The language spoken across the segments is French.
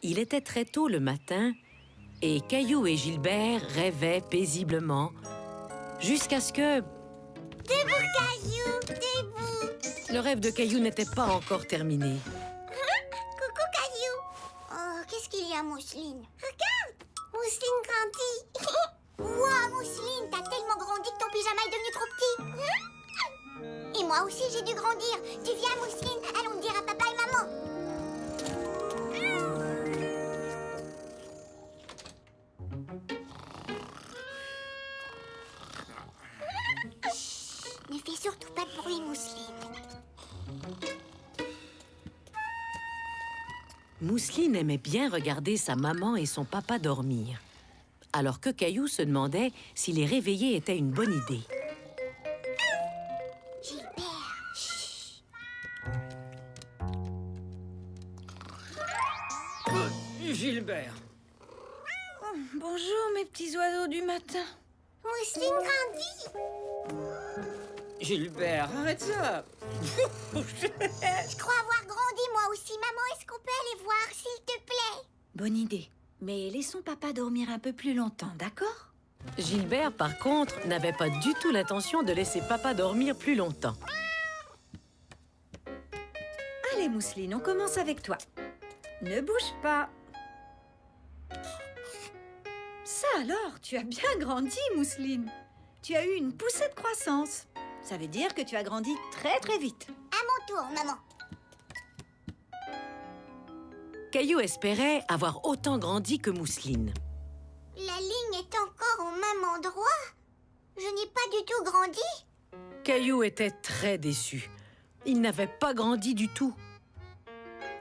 Il était très tôt le matin et Caillou et Gilbert rêvaient paisiblement jusqu'à ce que... Debout, Caillou, debout. Le rêve de Caillou n'était pas encore terminé. Coucou, Caillou. Oh, qu'est-ce qu'il y a, Mousseline? Regarde, Mousseline grandit. Wow, Mousseline, t'as tellement grandi que ton pyjama est devenu trop petit. Et moi aussi, j'ai dû grandir. Tu viens, Mousseline? Allons dire à papa et maman. Chut, ne fais surtout pas de bruit, Mousseline. Mousseline aimait bien regarder sa maman et son papa dormir, alors que Caillou se demandait si les réveiller était une bonne idée. Gilbert, chut. Gilbert. Bonjour, mes petits oiseaux du matin. Mousseline grandit. Gilbert, arrête ça. Je crois avoir grandi, moi aussi. Maman, est-ce qu'on peut aller voir, s'il te plaît? Bonne idée. Mais laissons papa dormir un peu plus longtemps, d'accord? Gilbert, par contre, n'avait pas du tout l'intention de laisser papa dormir plus longtemps. Allez, Mousseline, on commence avec toi. Ne bouge pas. Ça alors, tu as bien grandi, Mousseline. Tu as eu une poussée de croissance. Ça veut dire que tu as grandi très très vite. À mon tour, maman. Caillou espérait avoir autant grandi que Mousseline. La ligne est encore au même endroit. Je n'ai pas du tout grandi. Caillou était très déçu. Il n'avait pas grandi du tout.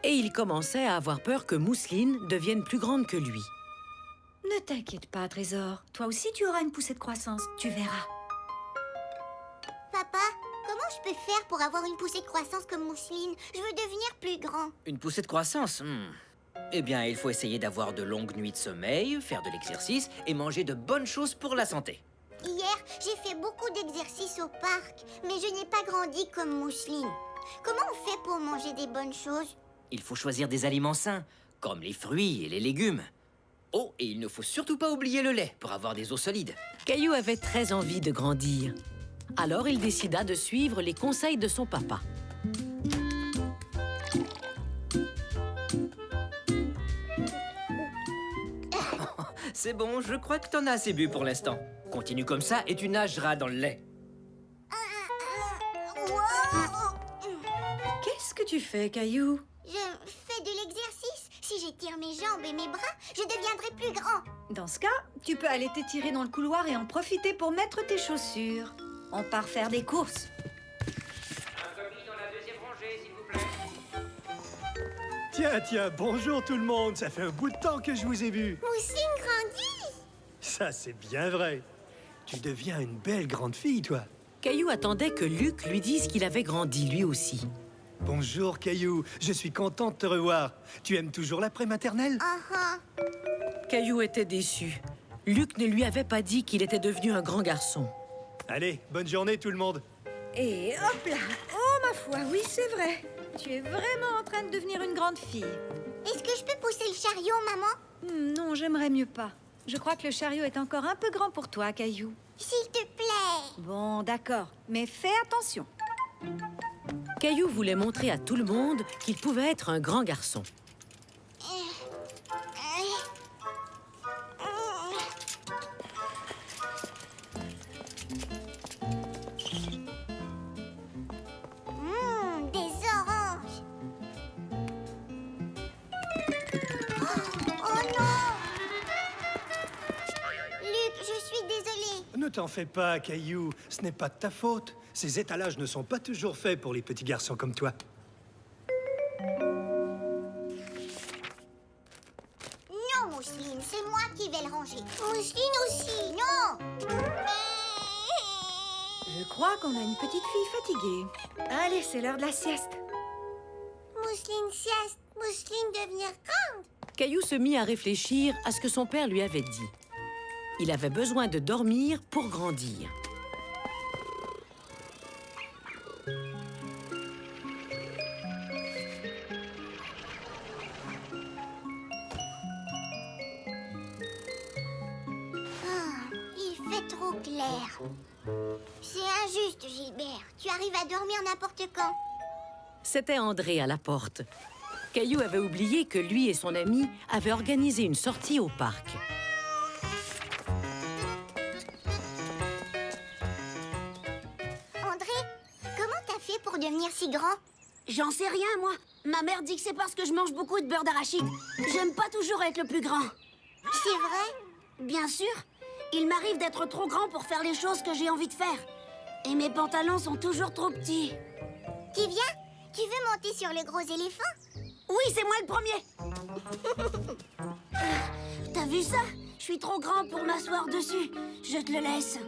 Et il commençait à avoir peur que Mousseline devienne plus grande que lui. Ne t'inquiète pas, Trésor. Toi aussi, tu auras une poussée de croissance. Tu verras. Papa, comment je peux faire pour avoir une poussée de croissance comme Mousseline? Je veux devenir plus grand. Une poussée de croissance Eh bien, il faut essayer d'avoir de longues nuits de sommeil, faire de l'exercice et manger de bonnes choses pour la santé. Hier, j'ai fait beaucoup d'exercices au parc, mais je n'ai pas grandi comme Mousseline. Comment on fait pour manger des bonnes choses? Il faut choisir des aliments sains, comme les fruits et les légumes. Oh, et il ne faut surtout pas oublier le lait pour avoir des os solides. Caillou avait très envie de grandir. Alors il décida de suivre les conseils de son papa. C'est bon, je crois que t'en as assez bu pour l'instant. Continue comme ça et tu nageras dans le lait. Wow! Qu'est-ce que tu fais, Caillou? Je fais de l'exercice. Si j'étire mes jambes et mes bras, je deviendrai plus grand. Dans ce cas, tu peux aller t'étirer dans le couloir et en profiter pour mettre tes chaussures. On part faire des courses. Un colis dans la deuxième rangée, s'il vous plaît. Tiens, bonjour tout le monde. Ça fait un bout de temps que je vous ai vu. Mousseline grandit. Ça, c'est bien vrai. Tu deviens une belle grande fille, toi. Caillou attendait que Luc lui dise qu'il avait grandi lui aussi. Bonjour, Caillou. Je suis content de te revoir. Tu aimes toujours la pré-maternelle? Caillou était déçu. Luc ne lui avait pas dit qu'il était devenu un grand garçon. Allez, bonne journée tout le monde. Et hop là! Oh, ma foi, oui, c'est vrai. Tu es vraiment en train de devenir une grande fille. Est-ce que je peux pousser le chariot, maman? Non, j'aimerais mieux pas. Je crois que le chariot est encore un peu grand pour toi, Caillou. S'il te plaît. Bon, d'accord, mais fais attention. Caillou voulait montrer à tout le monde qu'il pouvait être un grand garçon. Des oranges. Oh non! Luc, je suis désolée. Ne t'en fais pas, Caillou. Ce n'est pas de ta faute. Ces étalages ne sont pas toujours faits pour les petits garçons comme toi. Non, Mousseline, c'est moi qui vais le ranger. Mousseline aussi. Non! Je crois qu'on a une petite fille fatiguée. Allez, c'est l'heure de la sieste. Mousseline sieste. Mousseline devenir grande. Caillou se mit à réfléchir à ce que son père lui avait dit. Il avait besoin de dormir pour grandir. clair. C'est injuste, Gilbert. Tu arrives à dormir n'importe quand. C'était André à la porte. Caillou avait oublié que lui et son ami avaient organisé une sortie au parc. André, comment t'as fait pour devenir si grand? J'en sais rien, moi. Ma mère dit que c'est parce que je mange beaucoup de beurre d'arachide. J'aime pas toujours être le plus grand. C'est vrai? Bien sûr. Il m'arrive d'être trop grand pour faire les choses que j'ai envie de faire. Et mes pantalons sont toujours trop petits. Tu viens? Tu veux monter sur le gros éléphant? Oui, c'est moi le premier. T'as vu ça? Je suis trop grand pour m'asseoir dessus. Je te le laisse.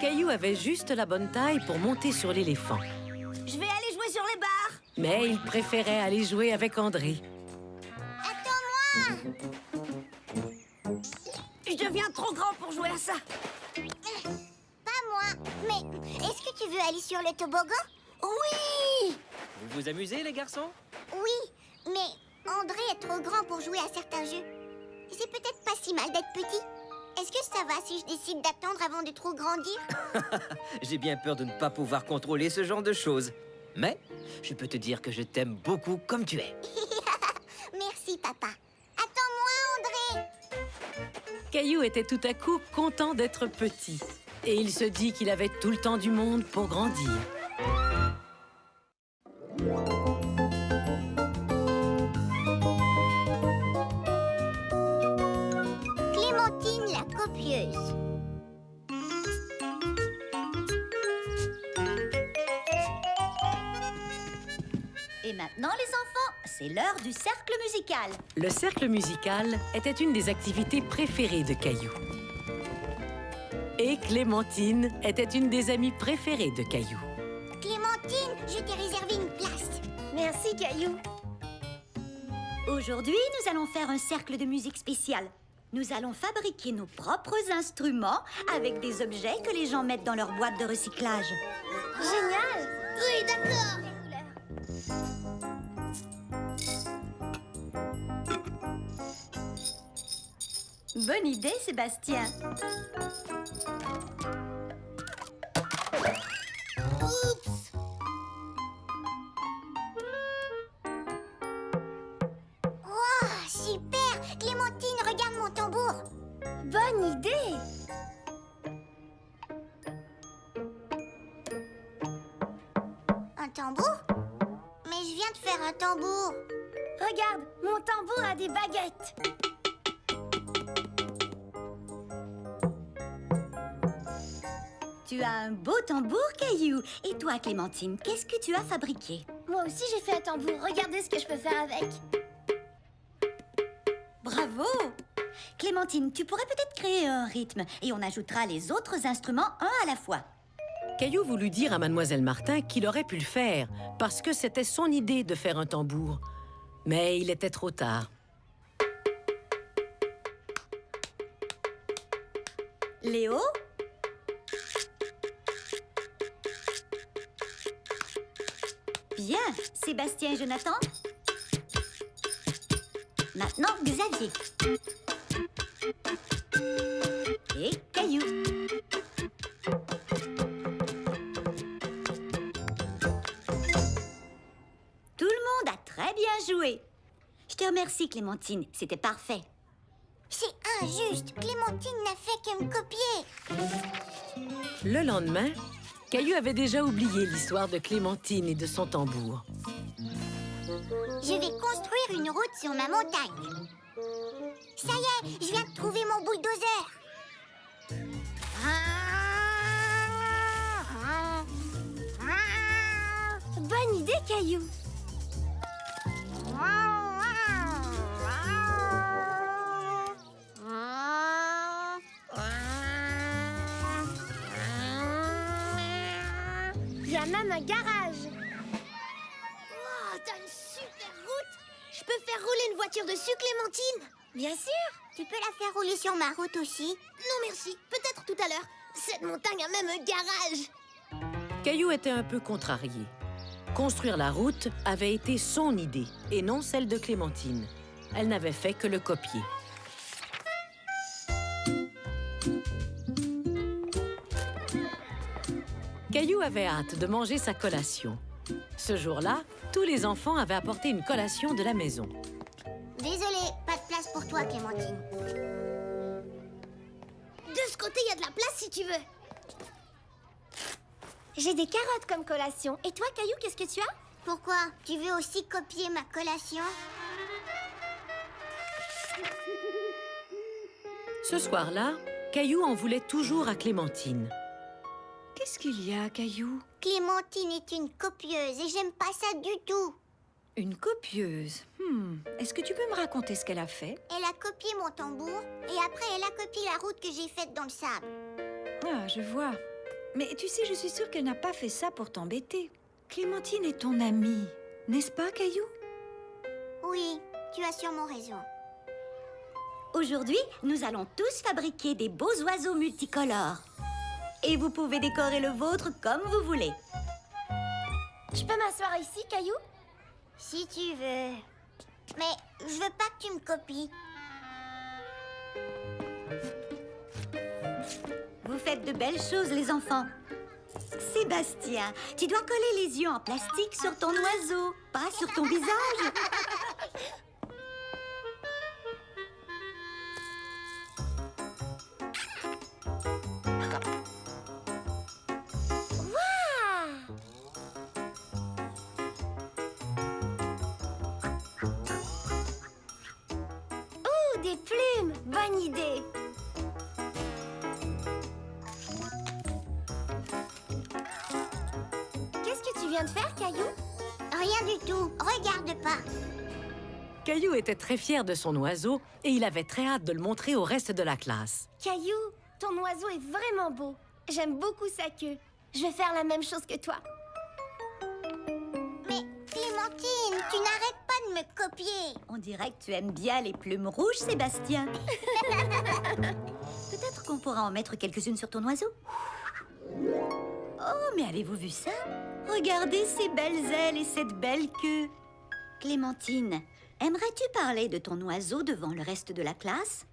Caillou avait juste la bonne taille pour monter sur l'éléphant. Je vais aller jouer sur les barres. Mais il préférait aller jouer avec André. Attends-moi! Je deviens trop grand pour jouer à ça. Pas moi. Mais est-ce que tu veux aller sur le toboggan? Oui! Vous vous amusez, les garçons? Oui, mais André est trop grand pour jouer à certains jeux. C'est peut-être pas si mal d'être petit. Est-ce que ça va si je décide d'attendre avant de trop grandir? J'ai bien peur de ne pas pouvoir contrôler ce genre de choses. Mais je peux te dire que je t'aime beaucoup comme tu es. Merci, papa. Attends-moi, André! Caillou était tout à coup content d'être petit. Et il se dit qu'il avait tout le temps du monde pour grandir. Clémentine la copieuse. Et maintenant, les enfants, c'est l'heure du cercle musical. Le cercle musical était une des activités préférées de Caillou. Et Clémentine était une des amies préférées de Caillou. Clémentine, je t'ai réservé une place. Merci, Caillou. Aujourd'hui, nous allons faire un cercle de musique spécial. Nous allons fabriquer nos propres instruments avec des objets que les gens mettent dans leur boîte de recyclage. Génial! Oui, d'accord. Bonne idée, Sébastien. Oups! Wow, super! Clémentine, regarde mon tambour. Bonne idée. Un tambour? Mais je viens de faire un tambour. Regarde, mon tambour a des baguettes. Tu as un beau tambour, Caillou. Et toi, Clémentine, qu'est-ce que tu as fabriqué? Moi aussi, j'ai fait un tambour. Regardez ce que je peux faire avec. Bravo! Clémentine, tu pourrais peut-être créer un rythme et on ajoutera les autres instruments un à la fois. Caillou voulut dire à Mademoiselle Martin qu'il aurait pu le faire parce que c'était son idée de faire un tambour. Mais il était trop tard. Léo? Bien. Sébastien et Jonathan? Maintenant, Xavier. Et Caillou. Tout le monde a très bien joué. Je te remercie, Clémentine. C'était parfait. C'est injuste. Clémentine n'a fait que me copier. Le lendemain, Caillou avait déjà oublié l'histoire de Clémentine et de son tambour. Je vais construire une route sur ma montagne. Ça y est, je viens de trouver mon bulldozer. Bonne idée, Caillou. Il y a même un garage. Wow, t'as une super route. Je peux faire rouler une voiture dessus, Clémentine? Bien sûr. Tu peux la faire rouler sur ma route aussi? Non, merci. Peut-être tout à l'heure. Cette montagne a même un garage. Caillou était un peu contrarié. Construire la route avait été son idée et non celle de Clémentine. Elle n'avait fait que le copier. Caillou avait hâte de manger sa collation. Ce jour-là, tous les enfants avaient apporté une collation de la maison. Désolée, pas de place pour toi, Clémentine. De ce côté, il y a de la place si tu veux. J'ai des carottes comme collation. Et toi, Caillou, qu'est-ce que tu as? Pourquoi? Tu veux aussi copier ma collation? Ce soir-là, Caillou en voulait toujours à Clémentine. Qu'est-ce qu'il y a, Caillou? Clémentine est une copieuse et j'aime pas ça du tout. Une copieuse. Est-ce que tu peux me raconter ce qu'elle a fait? Elle a copié mon tambour et après elle a copié la route que j'ai faite dans le sable. Ah, je vois. Mais tu sais, je suis sûre qu'elle n'a pas fait ça pour t'embêter. Clémentine est ton amie, n'est-ce pas, Caillou? Oui, tu as sûrement raison. Aujourd'hui, nous allons tous fabriquer des beaux oiseaux multicolores. Et vous pouvez décorer le vôtre comme vous voulez. Je peux m'asseoir ici, Caillou? Si tu veux. Mais je veux pas que tu me copies. Vous faites de belles choses, les enfants. Sébastien, tu dois coller les yeux en plastique sur ton oiseau, pas sur ton visage. Oh, des plumes! Bonne idée! Qu'est-ce que tu viens de faire, Caillou? Rien du tout. Regarde pas. Caillou était très fier de son oiseau et il avait très hâte de le montrer au reste de la classe. Caillou, ton oiseau est vraiment beau. J'aime beaucoup sa queue. Je vais faire la même chose que toi. Mais Clémentine, tu n'arrêtes pas de me copier. On dirait que tu aimes bien les plumes rouges, Sébastien. Peut-être qu'on pourra en mettre quelques-unes sur ton oiseau. Oh, mais avez-vous vu ça? Regardez ces belles ailes et cette belle queue. Clémentine, aimerais-tu parler de ton oiseau devant le reste de la classe?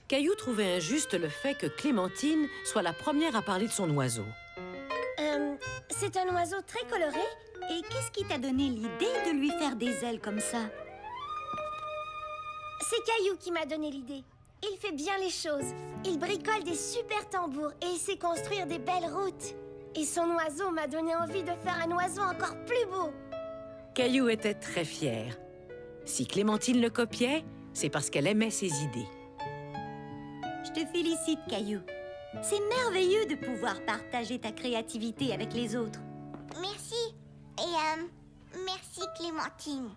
Caillou trouvait injuste le fait que Clémentine soit la première à parler de son oiseau. C'est un oiseau très coloré. Et qu'est-ce qui t'a donné l'idée de lui faire des ailes comme ça? C'est Caillou qui m'a donné l'idée. Il fait bien les choses. Il bricole des super tambours et il sait construire des belles routes. Et son oiseau m'a donné envie de faire un oiseau encore plus beau. Caillou était très fier. Si Clémentine le copiait, c'est parce qu'elle aimait ses idées. Je te félicite, Caillou. C'est merveilleux de pouvoir partager ta créativité avec les autres. Merci. Et merci Clémentine.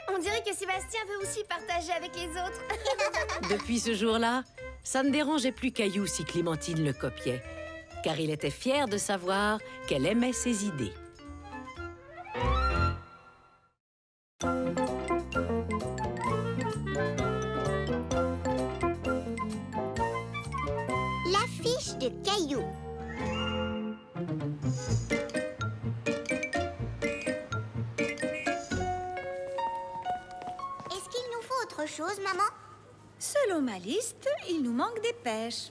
On dirait que Sébastien veut aussi partager avec les autres. Depuis ce jour-là, ça ne dérangeait plus Caillou si Clémentine le copiait, car il était fier de savoir qu'elle aimait ses idées. L'affiche de Caillou. Est-ce qu'il nous faut autre chose, maman? Selon ma liste, il nous manque des pêches.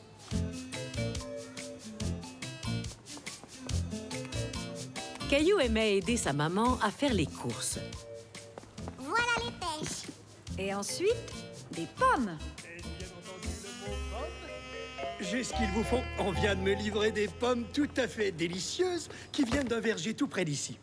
Caillou aimait aider sa maman à faire les courses. Voilà les pêches. Et ensuite, des pommes. J'ai ce qu'il vous faut. On vient de me livrer des pommes tout à fait délicieuses qui viennent d'un verger tout près d'ici.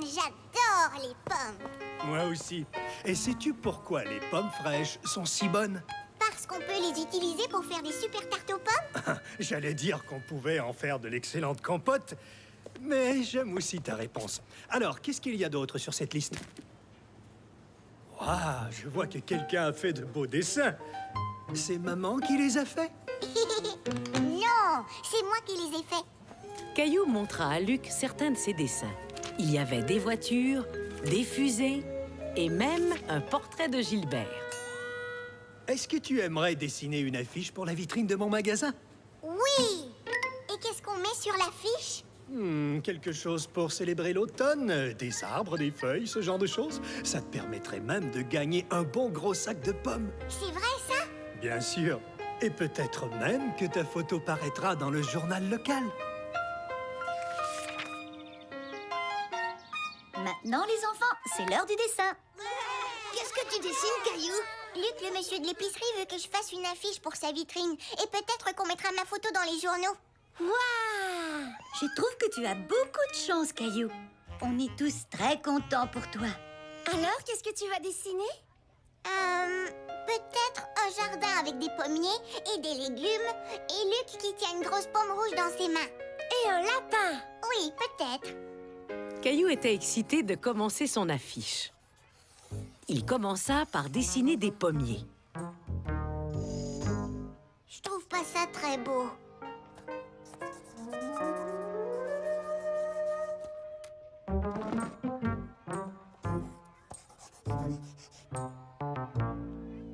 J'adore les pommes. Moi aussi. Et sais-tu pourquoi les pommes fraîches sont si bonnes? Parce qu'on peut les utiliser pour faire des super tartes aux pommes. J'allais dire qu'on pouvait en faire de l'excellente compote, mais j'aime aussi ta réponse. Alors, qu'est-ce qu'il y a d'autre sur cette liste? Waouh, je vois que quelqu'un a fait de beaux dessins. C'est maman qui les a faits? Non, c'est moi qui les ai faits. Caillou montra à Luc certains de ses dessins. Il y avait des voitures, des fusées et même un portrait de Gilbert. Est-ce que tu aimerais dessiner une affiche pour la vitrine de mon magasin? Oui. Et qu'est-ce qu'on met sur l'affiche? Quelque chose pour célébrer l'automne, des arbres, des feuilles, ce genre de choses. Ça te permettrait même de gagner un bon gros sac de pommes. C'est vrai, ça? Bien sûr. Et peut-être même que ta photo paraîtra dans le journal local. Maintenant, les enfants, c'est l'heure du dessin. Qu'est-ce que tu dessines, Caillou? Luc, le monsieur de l'épicerie, veut que je fasse une affiche pour sa vitrine. Et peut-être qu'on mettra ma photo dans les journaux. Waouh! Je trouve que tu as beaucoup de chance, Caillou. On est tous très contents pour toi. Alors, qu'est-ce que tu vas dessiner? Peut-être un jardin avec des pommiers et des légumes. Et Luc qui tient une grosse pomme rouge dans ses mains. Et un lapin! Oui, peut-être. Caillou était excité de commencer son affiche. Il commença par dessiner des pommiers. Je trouve pas ça très beau.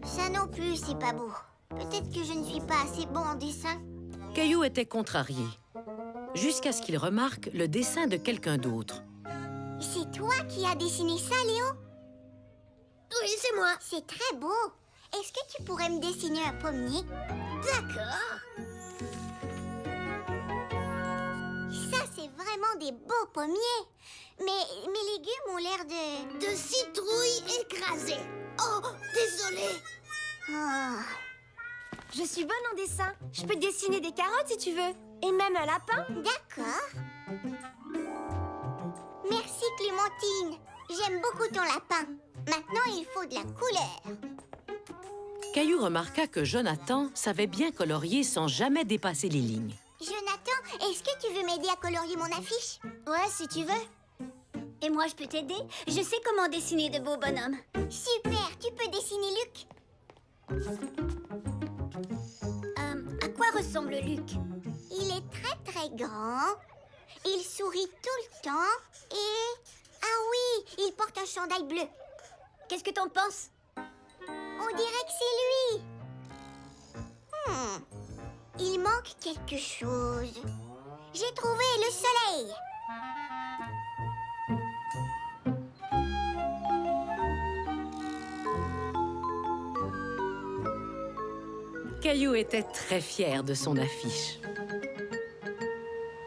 Ça non plus, c'est pas beau. Peut-être que je ne suis pas assez bon en dessin. Caillou était contrarié, jusqu'à ce qu'il remarque le dessin de quelqu'un d'autre. C'est toi qui as dessiné ça, Léo? Oui, c'est moi. C'est très beau. Est-ce que tu pourrais me dessiner un pommier? D'accord. Ça, c'est vraiment des beaux pommiers. Mais mes légumes ont l'air de... De citrouilles écrasées. Oh, désolée. Oh. Je suis bonne en dessin. Je peux te dessiner des carottes si tu veux. Et même un lapin. D'accord. Merci, Clémentine. J'aime beaucoup ton lapin. Maintenant, il faut de la couleur. Caillou remarqua que Jonathan savait bien colorier sans jamais dépasser les lignes. Jonathan, est-ce que tu veux m'aider à colorier mon affiche? Ouais, si tu veux. Et moi, je peux t'aider. Je sais comment dessiner de beaux bonhommes. Super, tu peux dessiner Luc? À quoi ressemble Luc? Il est très très grand. Il sourit tout le temps. Et... Ah oui, il porte un chandail bleu. Qu'est-ce que t'en penses? On dirait que c'est lui. Il manque quelque chose. J'ai trouvé le soleil. Caillou était très fier de son affiche.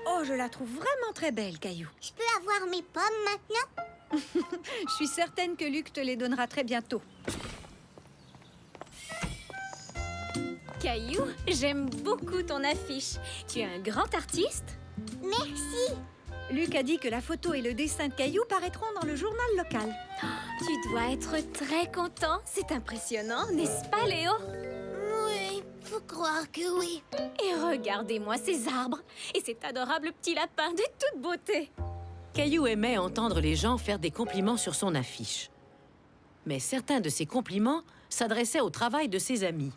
Oh, je la trouve vraiment très belle, Caillou. Je peux avoir mes pommes maintenant? Je suis certaine que Luc te les donnera très bientôt. Caillou, j'aime beaucoup ton affiche. Tu es un grand artiste. Merci. Luc a dit que la photo et le dessin de Caillou paraîtront dans le journal local. Tu dois être très content. C'est impressionnant, n'est-ce pas, Léo? Oui, faut croire que oui. Et regardez-moi ces arbres et cet adorable petit lapin de toute beauté. Caillou aimait entendre les gens faire des compliments sur son affiche. Mais certains de ces compliments s'adressaient au travail de ses amis.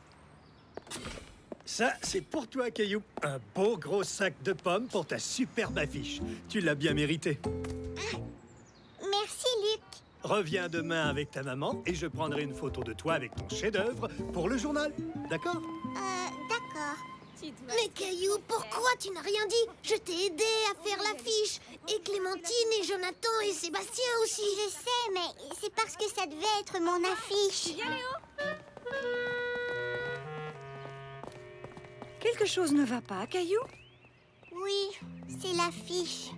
Ça, c'est pour toi, Caillou. Un beau gros sac de pommes pour ta superbe affiche. Tu l'as bien mérité. Merci, Luc. Reviens demain avec ta maman et je prendrai une photo de toi avec ton chef-d'œuvre pour le journal. D'accord? D'accord. Mais Caillou, pourquoi tu n'as rien dit? Je t'ai aidé à faire l'affiche. Et Clémentine et Jonathan et Sébastien aussi. Je sais, mais c'est parce que ça devait être mon affiche. Quelque chose ne va pas, Caillou? Oui, c'est l'affiche.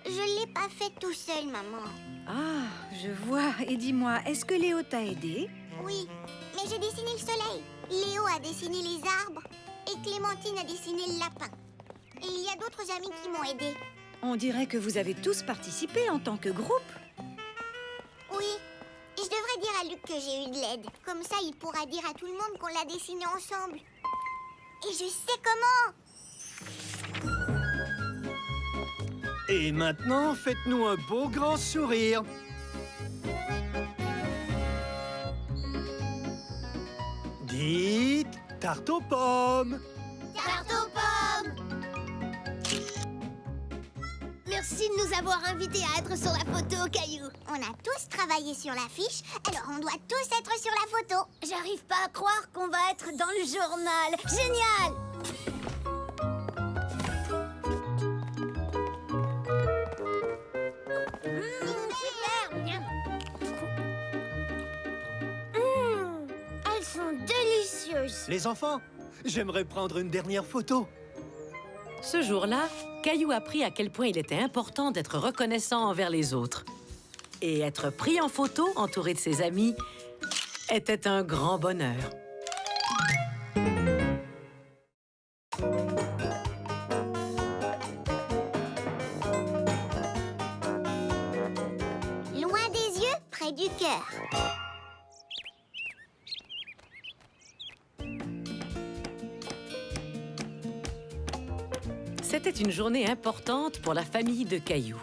Je l'ai pas fait tout seul, maman. Ah, je vois. Et dis-moi, est-ce que Léo t'a aidé? Oui, mais j'ai dessiné le soleil. Léo a dessiné les arbres et Clémentine a dessiné le lapin. Et il y a d'autres amis qui m'ont aidé. On dirait que vous avez tous participé en tant que groupe. Oui, je devrais dire à Luc que j'ai eu de l'aide. Comme ça, il pourra dire à tout le monde qu'on l'a dessiné ensemble. Et je sais comment. Et maintenant, faites-nous un beau grand sourire. Dites tarte aux pommes. Tarte aux pommes! Merci de nous avoir invités à être sur la photo, Caillou. On a tous travaillé sur l'affiche, alors on doit tous être sur la photo. J'arrive pas à croire qu'on va être dans le journal. Génial! heureuse. Les enfants, j'aimerais prendre une dernière photo. Ce jour-là, Caillou apprit à quel point il était important d'être reconnaissant envers les autres. Et être pris en photo, entouré de ses amis, était un grand bonheur. Loin des yeux, près du cœur. C'était une journée importante pour la famille de Caillou.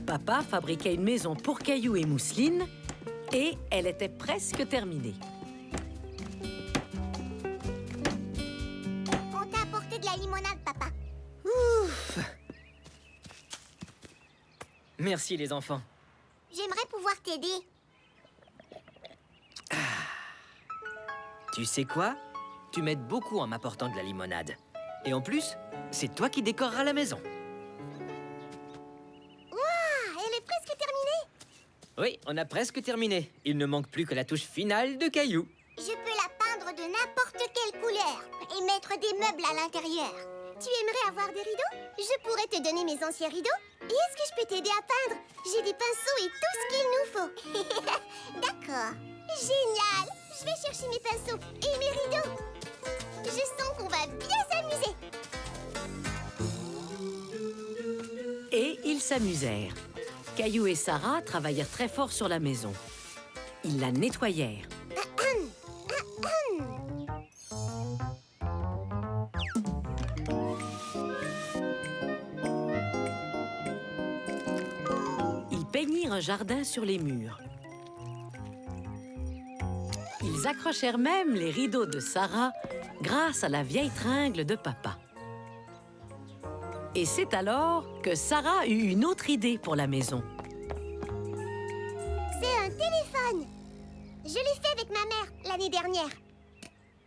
Papa fabriquait une maison pour Caillou et Mousseline et elle était presque terminée. On t'a apporté de la limonade, papa. Merci les enfants. J'aimerais pouvoir t'aider. Tu sais quoi? Tu m'aides beaucoup en m'apportant de la limonade. Et en plus, c'est toi qui décoreras la maison. Ah, elle est presque terminée. Oui, on a presque terminé. Il ne manque plus que la touche finale de Caillou. Je peux la peindre de n'importe quelle couleur et mettre des meubles à l'intérieur. Tu aimerais avoir des rideaux? Je pourrais te donner mes anciens rideaux. Et est-ce que je peux t'aider à peindre? J'ai des pinceaux et tout ce qu'il nous faut. D'accord. Génial. Je vais chercher mes pinceaux et mes rideaux. Je sens qu'on va bien s'amuser. Et ils s'amusèrent. Caillou et Sarah travaillèrent très fort sur la maison. Ils la nettoyèrent. Ils peignirent un jardin sur les murs. Ils accrochèrent même les rideaux de Sarah grâce à la vieille tringle de papa. Et c'est alors que Sarah eut une autre idée pour la maison. C'est un téléphone. Je l'ai fait avec ma mère l'année dernière.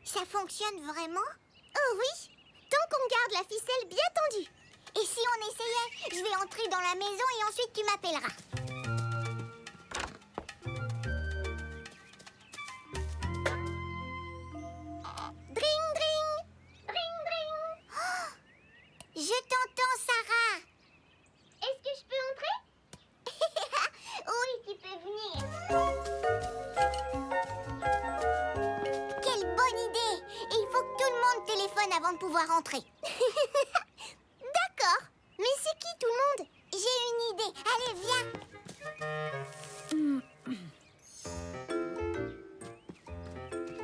Ça fonctionne vraiment? Oh oui, tant qu'on garde la ficelle bien tendue. Et si on essayait? Je vais entrer dans la maison et ensuite tu m'appelleras. Dring, dring. Dring, dring. Oh, je t'entends, Sarah. Est-ce que je peux entrer? Oui, tu peux venir. Quelle bonne idée! Et il faut que tout le monde téléphone avant de pouvoir entrer. D'accord. Mais c'est qui tout le monde? J'ai une idée. Allez, viens.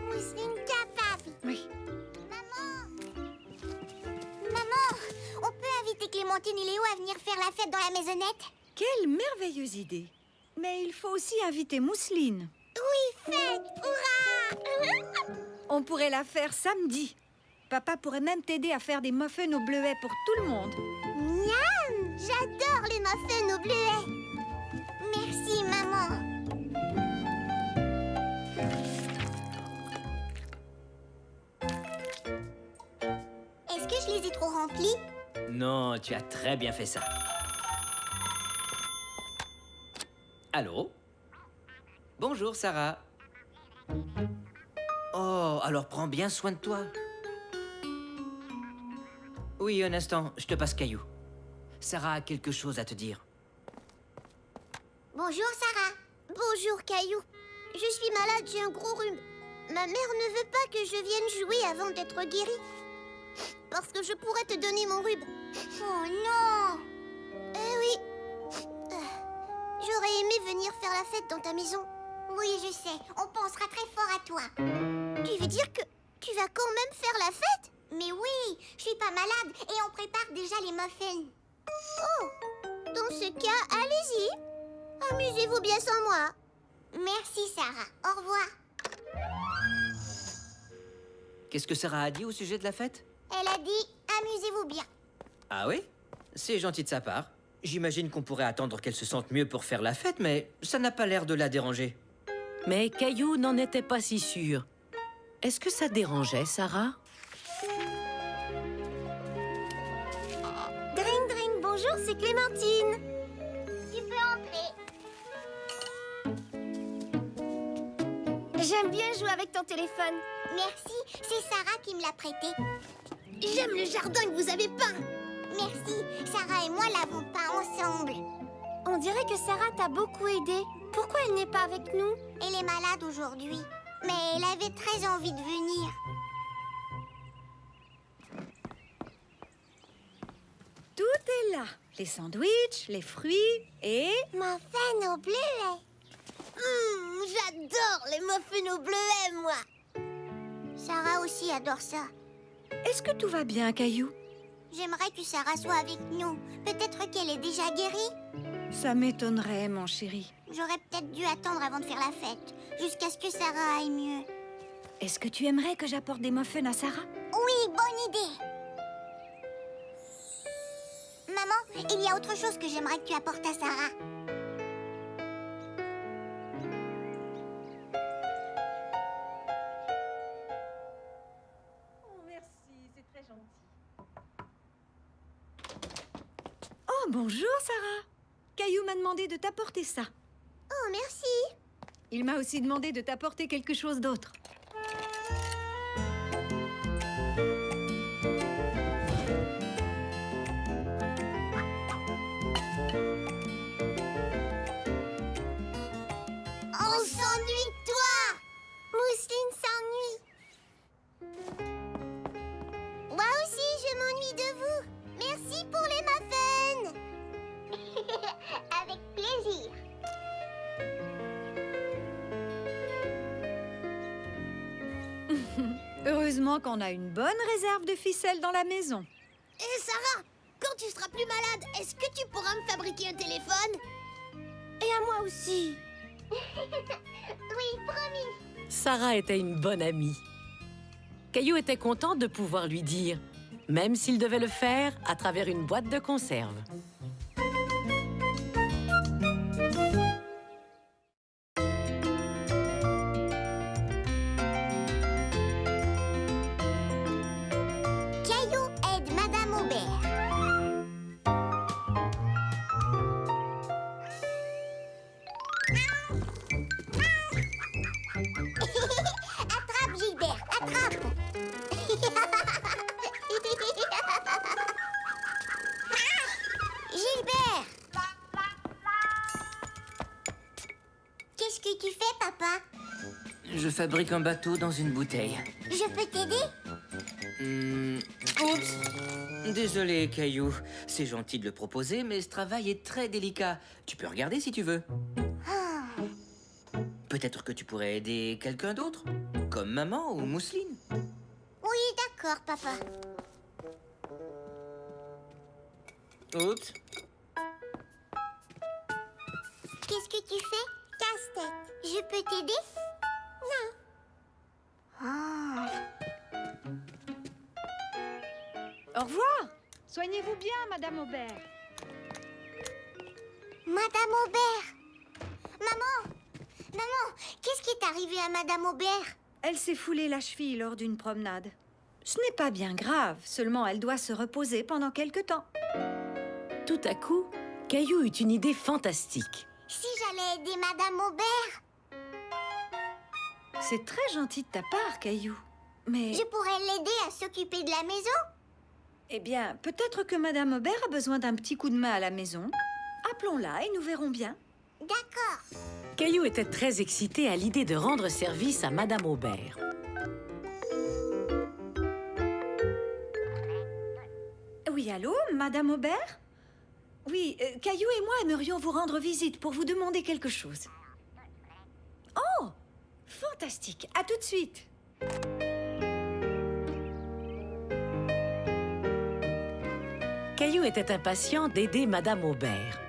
Mousseline capable. Oui. Maman, on peut inviter Clémentine et Léo à venir faire la fête dans la maisonnette? Quelle merveilleuse idée. Mais il faut aussi inviter Mousseline. Oui, fête! Hurrah! On pourrait la faire samedi. Papa pourrait même t'aider à faire des muffins au bleuet pour tout le monde. Miam! J'adore les muffins au bleuet. Merci, maman. Est-ce que je les ai trop remplis? Non, tu as très bien fait ça. Allô? Bonjour, Sarah. Oh, alors prends bien soin de toi. Oui, un instant, je te passe Caillou. Sarah a quelque chose à te dire. Bonjour, Sarah. Bonjour, Caillou. Je suis malade, j'ai un gros rhume. Ma mère ne veut pas que je vienne jouer avant d'être guérie. Parce que je pourrais te donner mon rhume. Oh non! Eh oui. J'aurais aimé venir faire la fête dans ta maison. Oui, je sais. On pensera très fort à toi. Tu veux dire que tu vas quand même faire la fête? Mais oui, je suis pas malade et on prépare déjà les muffins. Oh! Dans ce cas, allez-y. Amusez-vous bien sans moi. Merci, Sarah. Au revoir. Qu'est-ce que Sarah a dit au sujet de la fête? Elle a dit « Amusez-vous bien ». Ah oui? C'est gentil de sa part. J'imagine qu'on pourrait attendre qu'elle se sente mieux pour faire la fête, mais ça n'a pas l'air de la déranger. Mais Caillou n'en était pas si sûr. Est-ce que ça dérangeait, Sarah? Dring dring, bonjour, c'est Clémentine. Tu peux entrer. J'aime bien jouer avec ton téléphone. Merci, c'est Sarah qui me l'a prêté. J'aime le jardin que vous avez peint. Merci, Sarah et moi l'avons peint ensemble. On dirait que Sarah t'a beaucoup aidé. Pourquoi elle n'est pas avec nous? Elle est malade aujourd'hui, mais elle avait très envie de venir. Tout est là. Les sandwichs, les fruits et... Muffins au bleuet. J'adore les muffins au bleuet, moi. Sarah aussi adore ça. Est-ce que tout va bien, Caillou? J'aimerais que Sarah soit avec nous. Peut-être qu'elle est déjà guérie. Ça m'étonnerait, mon chéri. J'aurais peut-être dû attendre avant de faire la fête, jusqu'à ce que Sarah aille mieux. Est-ce que tu aimerais que j'apporte des muffins à Sarah? Oui, bonne idée. Maman, il y a autre chose que j'aimerais que tu apportes à Sarah. Oh, merci, c'est très gentil. Oh, bonjour, Sarah. Caillou m'a demandé de t'apporter ça. Oh, merci. Il m'a aussi demandé de t'apporter quelque chose d'autre. On s'ennuie de toi. Mousseline s'ennuie. Moi aussi, je m'ennuie de vous. Merci pour les muffins. Avec plaisir. Heureusement qu'on a une bonne réserve de ficelles dans la maison. Et Sarah, quand tu seras plus malade, est-ce que tu pourras me fabriquer un téléphone? Et à moi aussi. Oui, promis. Sarah était une bonne amie. Caillou était content de pouvoir lui dire, même s'il devait le faire à travers une boîte de conserve. Caillou aide Madame Aubert. Attrape, Gilbert, attrape. Gilbert. Qu'est-ce que tu fais, papa? Je fabrique un bateau dans une bouteille. Je peux t'aider? Oups! Désolé, Caillou. C'est gentil de le proposer, mais ce travail est très délicat. Tu peux regarder si tu veux. Peut-être que tu pourrais aider quelqu'un d'autre, comme maman ou Mousseline. Oui, d'accord, papa. Oups! Qu'est-ce que tu fais? Casse-tête. Je peux t'aider? Non. Au revoir. Soignez-vous bien, Madame Aubert. Madame Aubert. Maman. Maman, qu'est-ce qui est arrivé à Madame Aubert? Elle s'est foulée la cheville lors d'une promenade. Ce n'est pas bien grave, seulement elle doit se reposer pendant quelque temps. Tout à coup, Caillou eut une idée fantastique. Si j'allais aider Madame Aubert, C'est très gentil de ta part, Caillou. Mais, je pourrais l'aider à s'occuper de la maison. eh bien, peut-être que Madame Aubert a besoin d'un petit coup de main à la maison. Appelons-la et nous verrons bien. D'accord. Caillou était très excité à l'idée de rendre service à Madame Aubert. Oui, allô, Madame Aubert? Oui, Caillou et moi aimerions vous rendre visite pour vous demander quelque chose. Oh, fantastique. À tout de suite. Caillou était impatient d'aider Madame Aubert.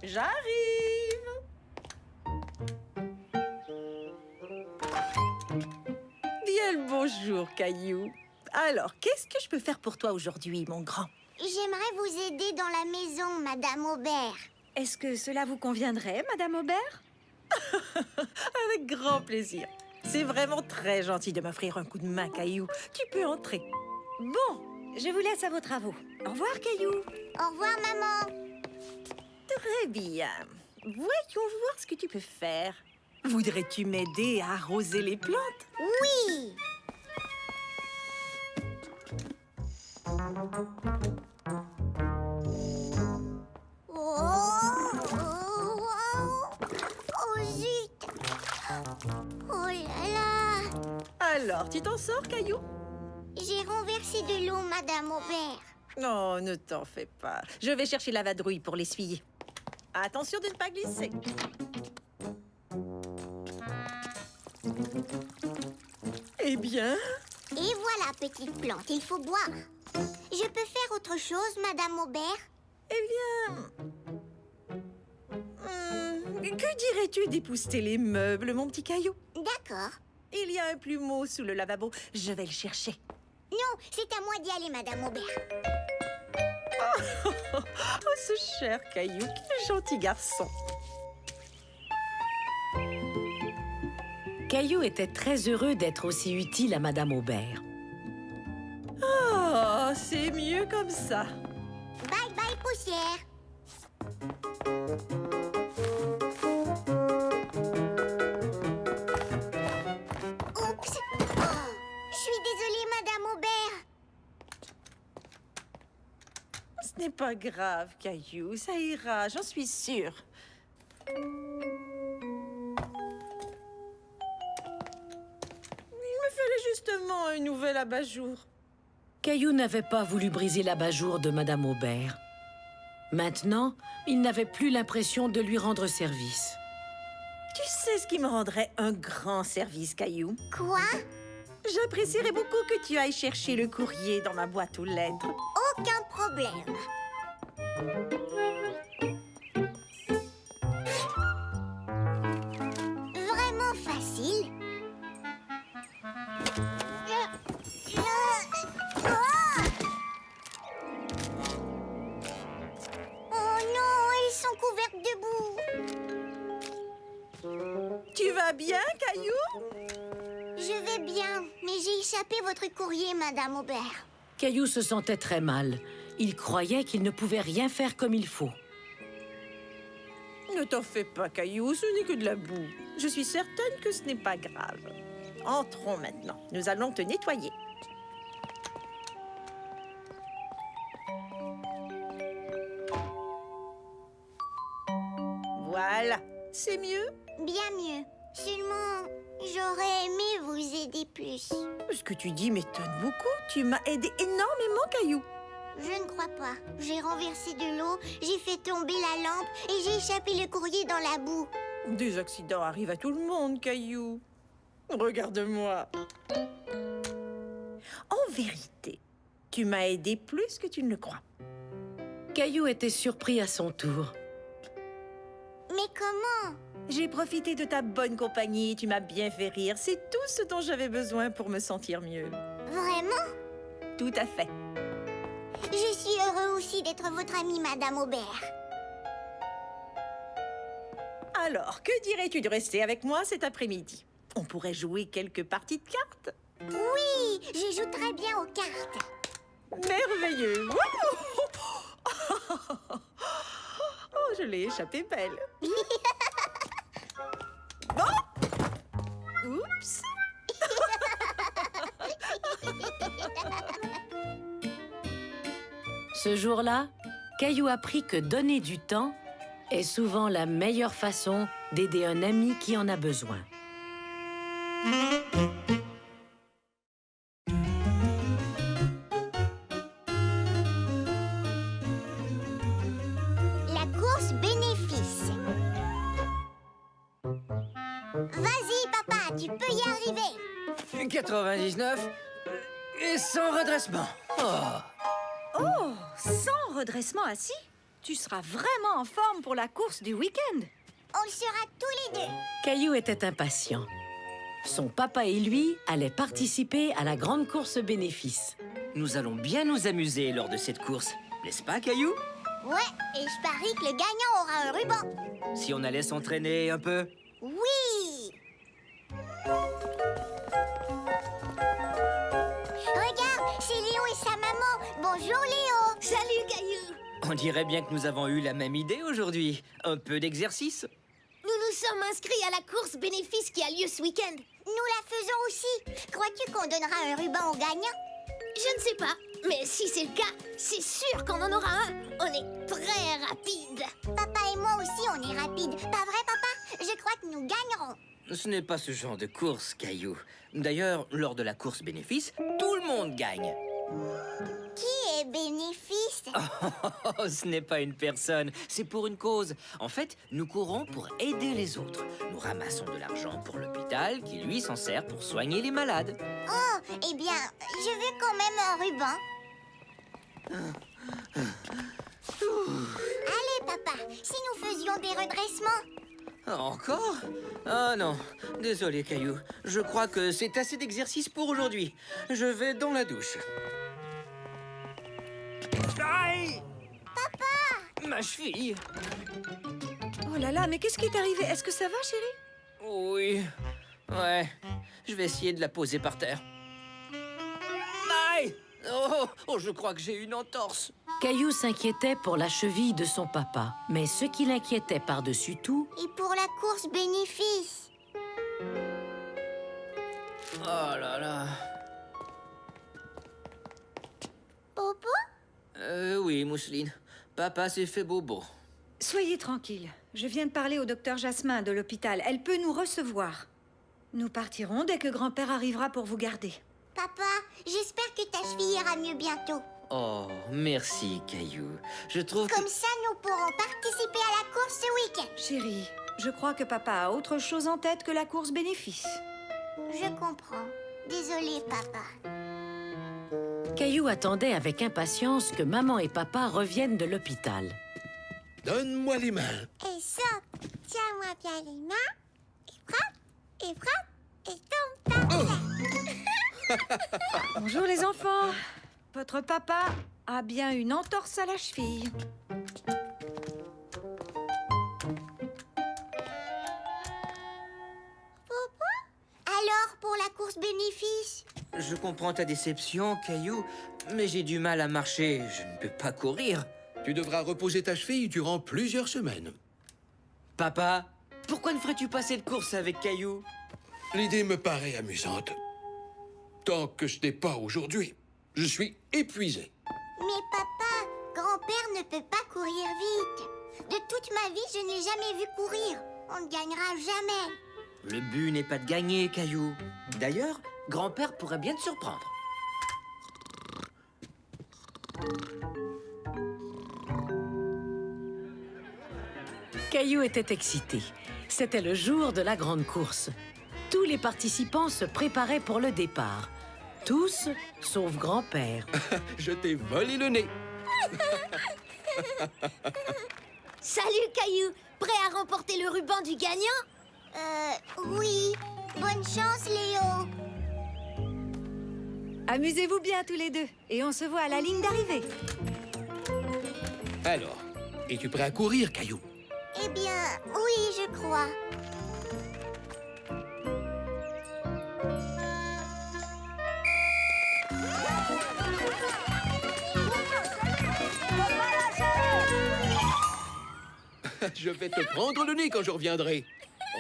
J'arrive. Bien le bonjour, Caillou. Alors, qu'est-ce que je peux faire pour toi aujourd'hui, mon grand? J'aimerais vous aider dans la maison, Madame Aubert. Est-ce que cela vous conviendrait, Madame Aubert? Avec grand plaisir. C'est vraiment très gentil de m'offrir un coup de main, Caillou. Tu peux entrer. Bon, je vous laisse à vos travaux. Au revoir, Caillou. Au revoir, maman. Très bien. Voyons voir ce que tu peux faire. Voudrais-tu m'aider à arroser les plantes? Oui. Oh zut. Oh là là. Alors, tu t'en sors, Caillou? J'ai renversé de l'eau, Madame Aubert. Non, ne t'en fais pas. Je vais chercher la vadrouille pour l'essuyer. Attention de ne pas glisser. Eh bien, Et voilà, petite plante, il faut boire. Je peux faire autre chose, Madame Aubert? que dirais-tu d'épousseter les meubles, mon petit Caillou? D'accord. Il y a un plumeau sous le lavabo. Je vais le chercher. Non, c'est à moi d'y aller, Madame Aubert. Oh, ce cher Caillou, quel gentil garçon. Caillou était très heureux d'être aussi utile à Madame Aubert. Oh, c'est mieux comme ça. Bye bye, poussière. Oups. Oh, je suis désolée, Madame Aubert. Ce n'est pas grave, Caillou. Ça ira, j'en suis sûre. Il me fallait justement un nouvel abat-jour. Caillou n'avait pas voulu briser l'abat-jour de Madame Aubert. Maintenant, il n'avait plus l'impression de lui rendre service. Tu sais ce qui me rendrait un grand service, Caillou? Quoi? J'apprécierais beaucoup que tu ailles chercher le courrier dans ma boîte aux lettres. Aucun problème. Vraiment facile. Oh non, ils sont couverts de boue. Tu vas bien, Caillou? Je vais bien, mais j'ai échappé votre courrier, Madame Aubert. Caillou se sentait très mal. Il croyait qu'il ne pouvait rien faire comme il faut. Ne t'en fais pas, Caillou, ce n'est que de la boue. Je suis certaine que ce n'est pas grave. Entrons maintenant. Nous allons te nettoyer. Voilà, c'est mieux. Bien mieux. Seulement, j'aurais aimé vous aider plus. Ce que tu dis m'étonne beaucoup. Tu m'as aidé énormément, Caillou. Je ne crois pas. J'ai renversé de l'eau, j'ai fait tomber la lampe et j'ai échappé le courrier dans la boue. Des accidents arrivent à tout le monde, Caillou. Regarde-moi. En vérité, tu m'as aidé plus que tu ne le crois. Caillou était surpris à son tour. Mais comment? J'ai profité de ta bonne compagnie, tu m'as bien fait rire. C'est tout ce dont j'avais besoin pour me sentir mieux. Vraiment? Tout à fait. Je suis heureux aussi d'être votre amie, Madame Aubert. Alors, que dirais-tu de rester avec moi cet après-midi? On pourrait jouer quelques parties de cartes. Oui, je joue très bien aux cartes. Merveilleux. Oh, je l'ai échappé belle. Bon. Oups. Ce jour-là, Caillou apprit que donner du temps est souvent la meilleure façon d'aider un ami qui en a besoin. La course bénéfice. Vas-y, papa, tu peux y arriver. 99 et sans redressement. Oh, sans redressement assis, tu seras vraiment en forme pour la course du week-end. On le sera tous les deux. Caillou était impatient. Son papa et lui allaient participer à la grande course bénéfice. Nous allons bien nous amuser lors de cette course, n'est-ce pas, Caillou? Ouais, et je parie que le gagnant aura un ruban. Si on allait s'entraîner un peu. Oui. Regarde, c'est Léo et sa maman. Bonjour, Léo. Salut, Caillou. On dirait bien que nous avons eu la même idée aujourd'hui. Un peu d'exercice. Nous Nous sommes inscrits à la course bénéfice qui a lieu ce week-end. Nous la faisons aussi. Crois-tu qu'on donnera un ruban au gagnant? Je ne sais pas, mais si c'est le cas, c'est sûr qu'on en aura un. On est très rapide. Papa et moi aussi, on est rapides. Pas vrai, papa? Je crois que nous gagnerons. Ce n'est pas ce genre de course, Caillou. D'ailleurs, lors de la course bénéfice, tout le monde gagne. Qui est bénéfice? Oh, ce n'est pas une personne, c'est pour une cause. En fait, nous courons pour aider les autres. Nous ramassons de l'argent pour l'hôpital qui, lui, s'en sert pour soigner les malades. Oh, eh bien, je veux quand même un ruban. Allez, papa, si nous faisions des redressements. Encore? Ah non, désolé, Caillou. Je crois que c'est assez d'exercice pour aujourd'hui. Je vais dans la douche. Aïe! Papa! Ma cheville! Oh là là, mais qu'est-ce qui est arrivé? Est-ce que ça va, chérie? Oui. Ouais. Je vais essayer de la poser par terre. Aïe! Oh, je crois que j'ai une entorse. Caillou s'inquiétait pour la cheville de son papa. Mais ce qui l'inquiétait par-dessus tout, Et pour la course bénéfice. Oh là là. Popo? Oui, Mousseline. Papa s'est fait bobo. Soyez tranquille. Je viens de parler au docteur Jasmin de l'hôpital. Elle peut nous recevoir. Nous partirons dès que grand-père arrivera pour vous garder. Papa, j'espère que ta cheville ira mieux bientôt. Oh, merci, Caillou. Je trouve que... Comme ça, nous pourrons participer à la course ce week-end. Chérie, je crois que papa a autre chose en tête que la course bénéfice. Je comprends. Désolée, papa. Caillou attendait avec impatience que maman et papa reviennent de l'hôpital. Donne-moi les mains. Et saute. Tiens-moi bien les mains. Et frappe, et tombe par terre. Bonjour les enfants. Votre papa a bien une entorse à la cheville. Alors, pour la course bénéfice? Je comprends ta déception, Caillou, mais j'ai du mal à marcher. Je ne peux pas courir. Tu devras reposer ta cheville durant plusieurs semaines. Papa, pourquoi ne ferais-tu pas cette course avec Caillou? L'idée me paraît amusante. Tant que ce n'est pas aujourd'hui. Je suis épuisé. Mais papa, grand-père ne peut pas courir vite. De toute ma vie, je ne l'ai jamais vu courir. On ne gagnera jamais. Le but n'est pas de gagner, Caillou. D'ailleurs, grand-père pourrait bien te surprendre. Caillou était excité. C'était le jour de la grande course. Tous les participants se préparaient pour le départ. Tous, sauf grand-père. Je t'ai volé le nez. Salut, Caillou. Prêt à remporter le ruban du gagnant? Oui. Bonne chance, Léo. Amusez-vous bien tous les deux. Et on se voit à la ligne d'arrivée. Alors, es-tu prêt à courir, Caillou? Eh bien, oui, je crois. Je vais te prendre le nez quand je reviendrai.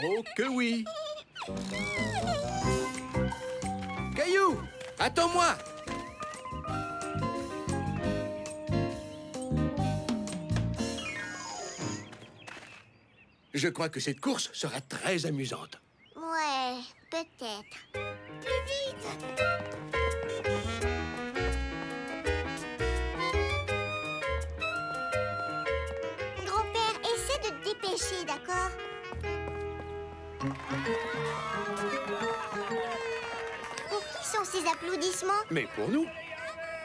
Oh que oui. Caillou, attends-moi. Je crois que cette course sera très amusante. Ouais, peut-être. Plus vite. Grand-père, essaie de te dépêcher, d'accord? Pour qui sont ces applaudissements? Mais pour nous,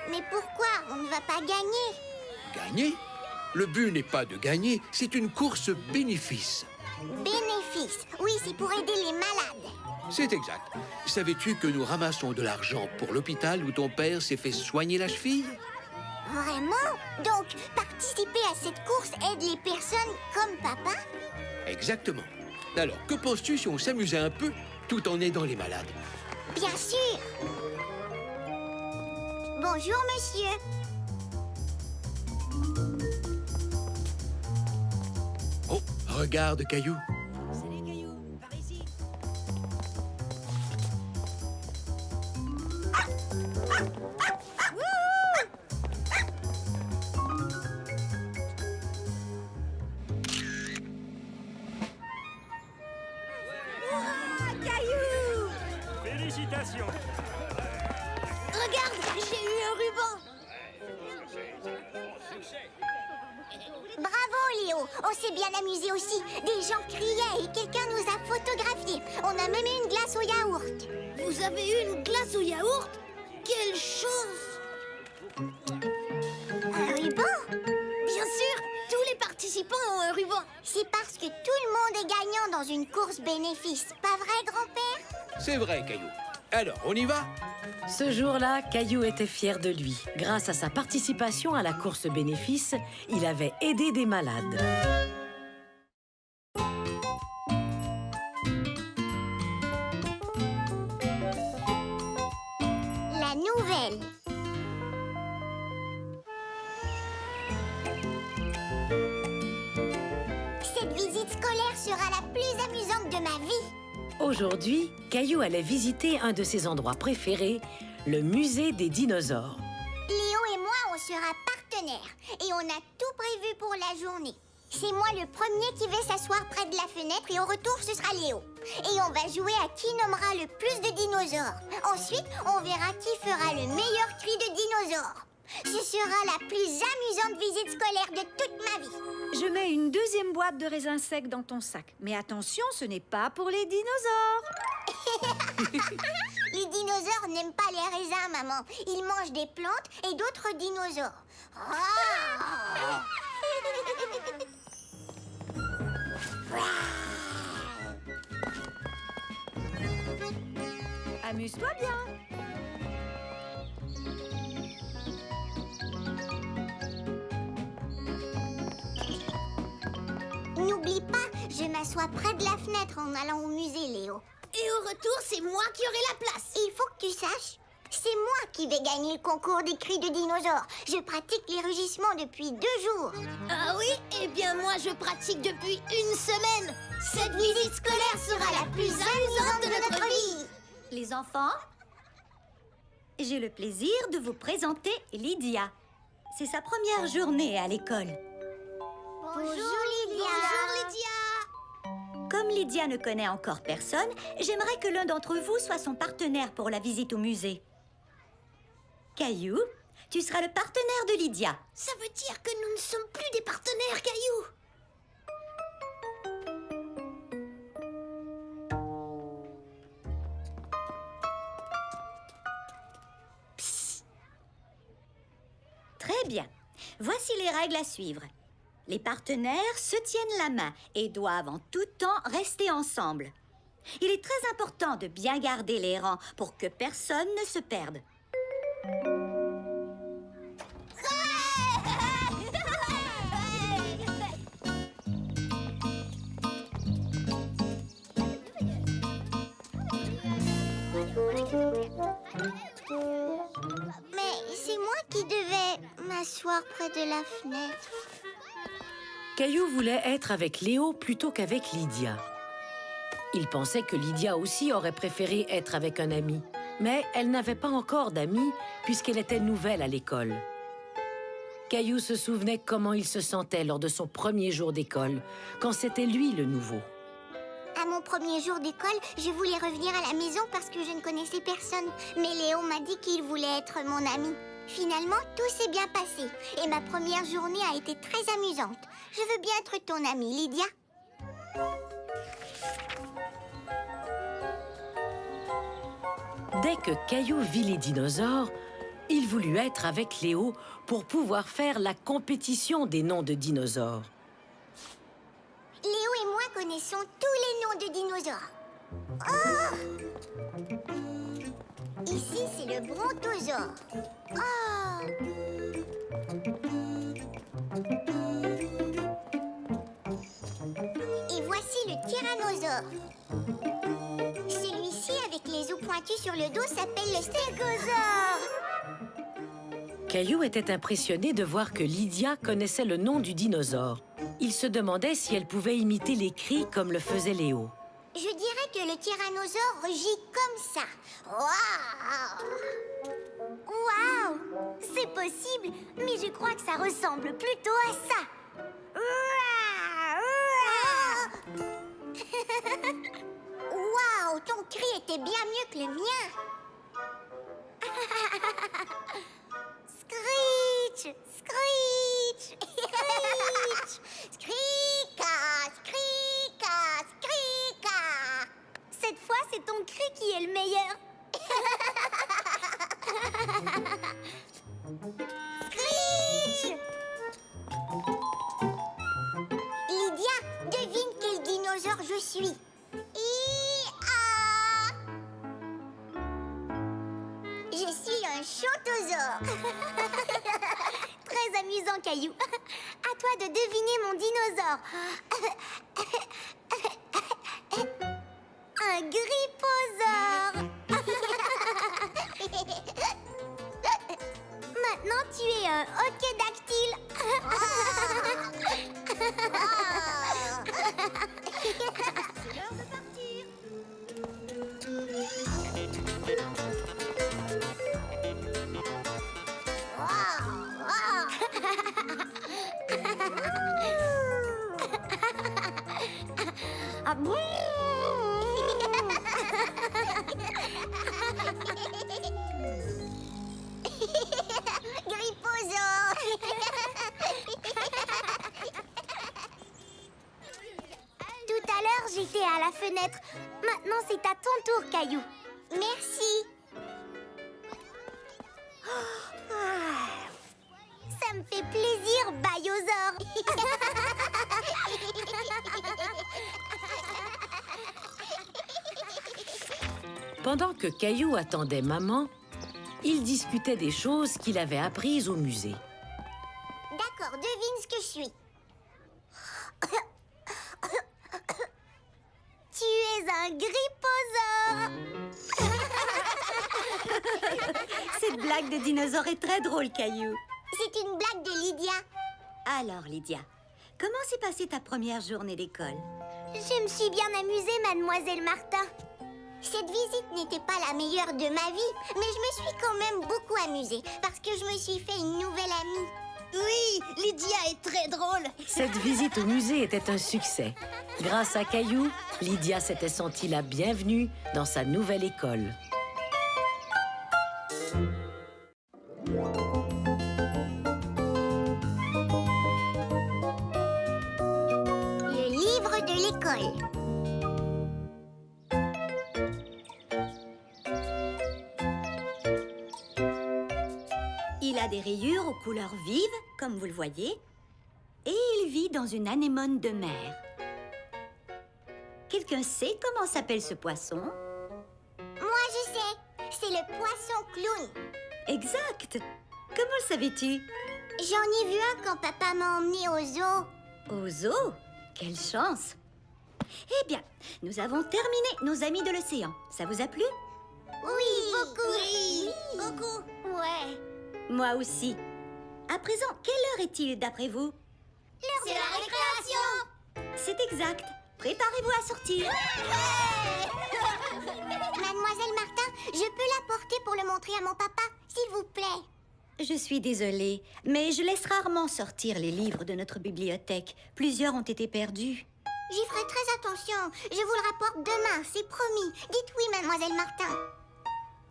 Mais pourquoi? On ne va pas gagner. gagner? Le but n'est pas de gagner, c'est une course bénéfice. Bénéfice. Oui, c'est pour aider les malades. C'est exact. Savais-tu que nous ramassons de l'argent pour l'hôpital où ton père s'est fait soigner la cheville? Vraiment? Donc, participer à cette course aide les personnes comme papa? Exactement. Alors, que penses-tu si on s'amusait un peu tout en aidant les malades? Bien sûr. Bonjour, monsieur. Oh, regarde, Caillou. Salut, ruban. Bravo, Léo. On s'est bien amusé aussi. Des gens criaient et quelqu'un nous a photographiés. On a même eu une glace au yaourt. Vous avez eu une glace au yaourt? Quelle chance! Un ruban? Bien sûr, tous les participants ont un ruban. C'est parce que tout le monde est gagnant dans une course bénéfice. Pas vrai, grand-père? C'est vrai, Caillou. Alors, on y va? Ce jour-là, Caillou était fier de lui. Grâce à sa participation à la course bénéfice, il avait aidé des malades. La nouvelle. Cette visite scolaire sera la plus amusante de ma vie. Aujourd'hui, Caillou allait visiter un de ses endroits préférés, le musée des dinosaures. Léo et moi, on sera partenaires et on a tout prévu pour la journée. C'est moi le premier qui vais s'asseoir près de la fenêtre et au retour, ce sera Léo. Et on va jouer à qui nommera le plus de dinosaures. Ensuite, on verra qui fera le meilleur cri de dinosaure. Ce sera la plus amusante visite scolaire de toute ma vie. Je mets une deuxième boîte de raisins secs dans ton sac. Mais attention, ce n'est pas pour les dinosaures. Les dinosaures n'aiment pas les raisins, maman. Ils mangent des plantes et d'autres dinosaures. Ah! Amuse-toi bien. N'oublie pas, je m'assois près de la fenêtre en allant au musée, Léo. Et au retour, c'est moi qui aurai la place. Il faut que tu saches, c'est moi qui vais gagner le concours des cris de dinosaures. Je pratique les rugissements depuis 2 jours. Ah oui? Eh bien moi, je pratique depuis une semaine. Cette visite scolaire sera la plus amusante de notre vie. Les enfants, j'ai le plaisir de vous présenter Lydia. C'est sa première journée à l'école. Bonjour, Lydia. Bonjour, Lydia. Comme Lydia ne connaît encore personne, j'aimerais que l'un d'entre vous soit son partenaire pour la visite au musée. Caillou, tu seras le partenaire de Lydia. Ça veut dire que nous ne sommes plus des partenaires, Caillou. Très bien. Voici les règles à suivre. Les partenaires se tiennent la main et doivent en tout temps rester ensemble. Il est très important de bien garder les rangs pour que personne ne se perde. Mais c'est moi qui devais m'asseoir près de la fenêtre. Caillou voulait être avec Léo plutôt qu'avec Lydia. Il pensait que Lydia aussi aurait préféré être avec un ami. Mais elle n'avait pas encore d'amis puisqu'elle était nouvelle à l'école. Caillou se souvenait comment il se sentait lors de son premier jour d'école, quand c'était lui le nouveau. À mon premier jour d'école, je voulais revenir à la maison parce que je ne connaissais personne. Mais Léo m'a dit qu'il voulait être mon ami. Finalement, tout s'est bien passé. Et ma première journée a été très amusante. Je veux bien être ton amie, Lydia. Dès que Caillou vit les dinosaures, il voulut être avec Léo pour pouvoir faire la compétition des noms de dinosaures. Léo et moi connaissons tous les noms de dinosaures. Oh! Ici, c'est le brontosaure. Oh! Et voici le tyrannosaure. Celui-ci, avec les os pointus sur le dos, s'appelle le stégosaure. Caillou était impressionné de voir que Lydia connaissait le nom du dinosaure. Il se demandait si elle pouvait imiter les cris comme le faisait Léo. Je dirais que le tyrannosaure rugit comme ça. Waouh! Waouh! C'est possible, mais je crois que ça ressemble plutôt à ça. Waouh! Ton cri était bien mieux que le mien. suis. Je suis un chantausaure. Très amusant, Caillou. À toi de deviner mon dinosaure. Un gripposaure. Maintenant, tu es un hockey-dactyle. C'est l'heure de partir. Ah bon? Gripposaure. Tout à l'heure, j'étais à la fenêtre. Maintenant, c'est à ton tour, Caillou. Merci. Ça me fait plaisir, Bayosaure. Pendant que Caillou attendait maman, il discutait des choses qu'il avait apprises au musée. D'accord, devine ce que je suis. Tu es un gripposaure. Cette blague de dinosaure est très drôle, Caillou. C'est une blague de Lydia. Alors, Lydia, comment s'est passée ta première journée d'école? Je me suis bien amusée, mademoiselle Martin. Cette visite n'était pas la meilleure de ma vie, mais je me suis quand même beaucoup amusée parce que je me suis fait une nouvelle amie. Oui, Lydia est très drôle. Cette visite au musée était un succès. Grâce à Caillou, Lydia s'était sentie la bienvenue dans sa nouvelle école. Le livre de l'école. Il a des rayures aux couleurs vives, comme vous le voyez, et il vit dans une anémone de mer. Quelqu'un sait comment s'appelle ce poisson? Moi, je sais. C'est le poisson clown. Exact! Comment le savais-tu? J'en ai vu un quand papa m'a emmené au zoo. Au zoo? Quelle chance! Eh bien, nous avons terminé nos amis de l'océan. Ça vous a plu? Oui, beaucoup. Oui, beaucoup. Ouais. Moi aussi. À présent, quelle heure est-il d'après vous? C'est la récréation. C'est exact. Préparez-vous à sortir. Mademoiselle Martin, je peux l'apporter pour le montrer à mon papa, s'il vous plaît. Je suis désolée, mais je laisse rarement sortir les livres de notre bibliothèque. Plusieurs ont été perdus. J'y ferai très attention. Je vous le rapporte demain, c'est promis. Dites oui, mademoiselle Martin.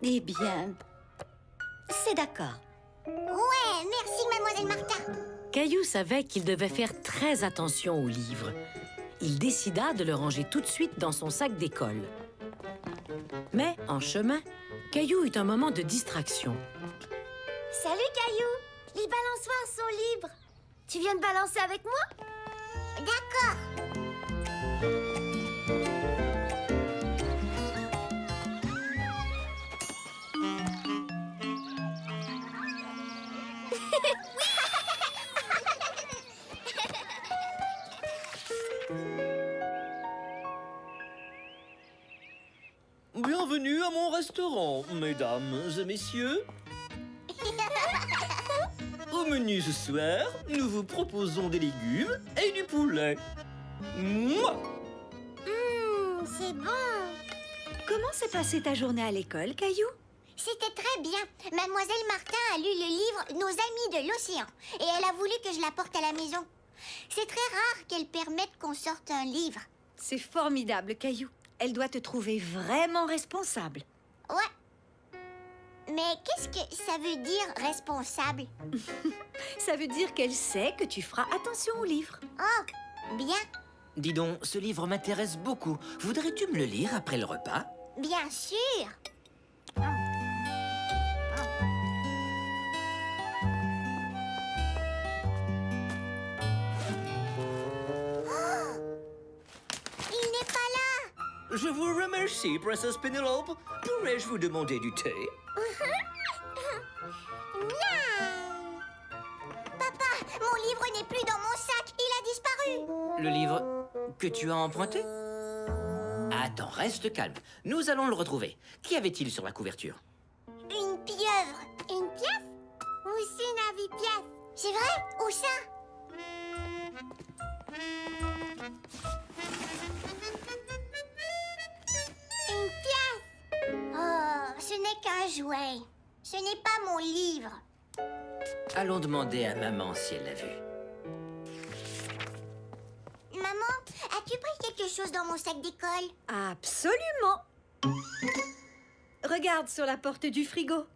Eh bien, c'est d'accord. Ouais, merci, mademoiselle Martin. Caillou savait qu'il devait faire très attention aux livres. Il décida de le ranger tout de suite dans son sac d'école. Mais, en chemin, Caillou eut un moment de distraction. Salut, Caillou. Les balançoires sont libres. Tu viens de balancer avec moi? D'accord. Bienvenue à mon restaurant, mesdames et messieurs. Au menu ce soir, nous vous proposons des légumes et du poulet. Mouah! C'est bon. Comment s'est passée ta journée à l'école, Caillou? C'était très bien. Mademoiselle Martin a lu le livre Nos amis de l'océan et elle a voulu que je l'apporte à la maison. C'est très rare qu'elle permette qu'on sorte un livre. C'est formidable, Caillou. Elle doit te trouver vraiment responsable. Ouais. Mais qu'est-ce que ça veut dire responsable? Ça veut dire qu'elle sait que tu feras attention aux livres. Oh, bien, Dis donc, ce livre m'intéresse beaucoup. Voudrais-tu me le lire après le repas? bien sûr. Il n'est pas là. Je vous remercie, Princesse Penelope. Pourrais-je vous demander du thé? Miam. Papa, mon livre n'est plus dans mon sac. Il a disparu. Le livre que tu as emprunté? Attends, reste calme. Nous allons le retrouver. Qu'y avait-il sur la couverture? Une pieuvre. Une pièce? Moussine a vu pièce. C'est vrai? Où ça? Une pièce. Oh, ce n'est qu'un jouet. Ce n'est pas mon livre. Allons demander à maman si elle l'a vu. Maman, as-tu pris quelque chose dans mon sac d'école? Absolument. Regarde sur la porte du frigo.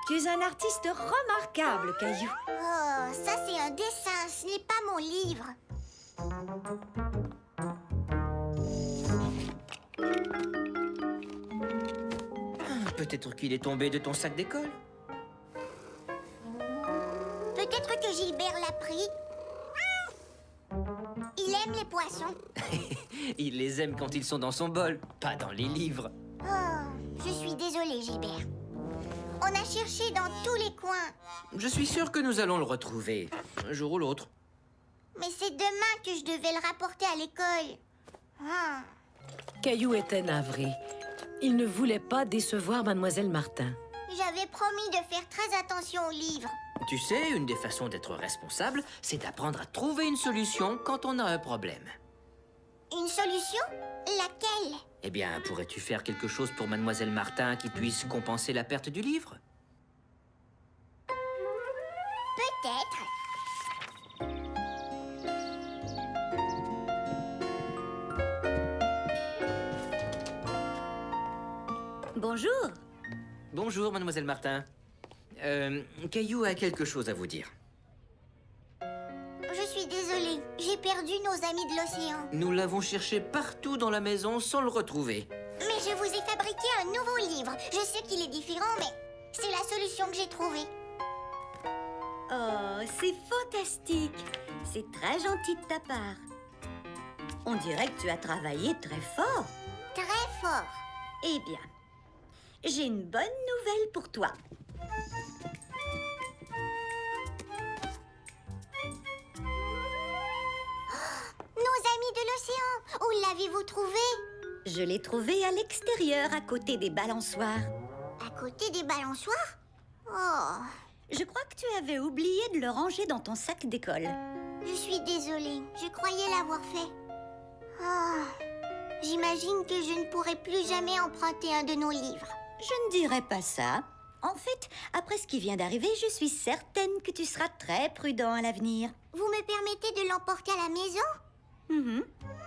Tu es un artiste remarquable, Caillou. Oh, ça c'est un dessin, ce n'est pas mon livre. Peut-être qu'il est tombé de ton sac d'école. Peut-être que Gilbert l'a pris. Il aime les poissons. Il les aime quand ils sont dans son bol, pas dans les livres. Oh, je suis désolée, Gilbert. On a cherché dans tous les coins. Je suis sûr que nous allons le retrouver, un jour ou l'autre. Mais c'est demain que je devais le rapporter à l'école. Ah. Caillou était navré. Il ne voulait pas décevoir Mademoiselle Martin. J'avais promis de faire très attention aux livres. Tu sais, une des façons d'être responsable, c'est d'apprendre à trouver une solution quand on a un problème. Une solution? Laquelle? Eh bien, pourrais-tu faire quelque chose pour Mademoiselle Martin qui puisse compenser la perte du livre? Peut-être. Bonjour. Bonjour, Mademoiselle Martin. Caillou a quelque chose à vous dire. Je suis désolée. J'ai perdu nos amis de l'océan. Nous l'avons cherché partout dans la maison sans le retrouver. Mais je vous ai fabriqué un nouveau livre. Je sais qu'il est différent, mais c'est la solution que j'ai trouvée. Oh, c'est fantastique. C'est très gentil de ta part. On dirait que tu as travaillé très fort. Très fort. Eh bien, j'ai une bonne nouvelle pour toi. Nos amis de l'océan, où l'avez-vous trouvé? Je l'ai trouvé à l'extérieur, à côté des balançoires. À côté des balançoires? Oh, Je crois que tu avais oublié de le ranger dans ton sac d'école. je suis désolée. Je croyais l'avoir fait. Oh, j'imagine que je ne pourrai plus jamais emprunter un de nos livres. Je ne dirais pas ça. En fait, après ce qui vient d'arriver, je suis certaine que tu seras très prudent à l'avenir. Vous me permettez de l'emporter à la maison? Mhm.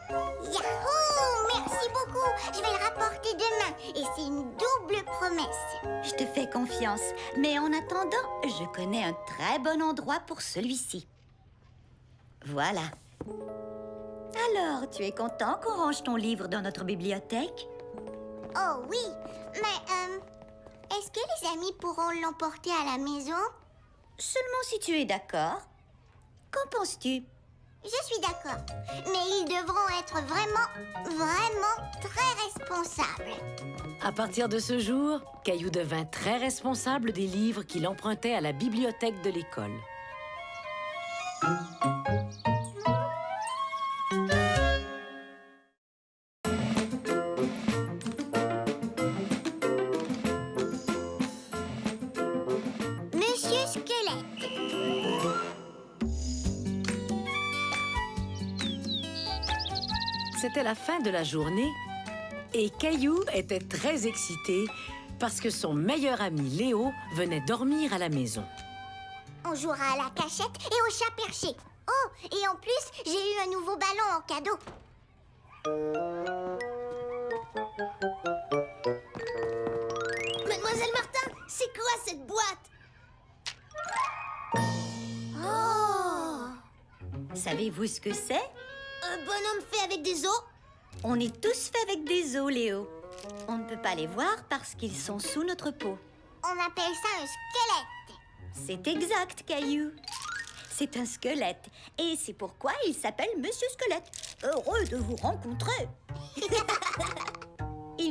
Yahoo! Merci beaucoup. Je vais le rapporter demain. Et c'est une double promesse. Je te fais confiance. Mais en attendant, je connais un très bon endroit pour celui-ci. Voilà. Alors, tu es content qu'on range ton livre dans notre bibliothèque? Oh oui, mais est-ce que les amis pourront l'emporter à la maison? Seulement si tu es d'accord. Qu'en penses-tu? Je suis d'accord. Mais ils devront être vraiment très responsables. À partir de ce jour, Caillou devint très responsable des livres qu'il empruntait à la bibliothèque de l'école. Monsieur Squelette. C'était la fin de la journée et Caillou était très excité parce que son meilleur ami Léo venait dormir à la maison. On jouera à la cachette et au chat perché. Oh, et en plus, j'ai eu un nouveau ballon en cadeau. Mademoiselle Martin, c'est quoi cette boîte? Oh! Savez-vous ce que c'est? Un bonhomme fait avec des os? On est tous faits avec des os, Léo. On ne peut pas les voir parce qu'ils sont sous notre peau. On appelle ça un squelette. C'est exact, Caillou. C'est un squelette. Et c'est pourquoi il s'appelle Monsieur Squelette. Heureux de vous rencontrer.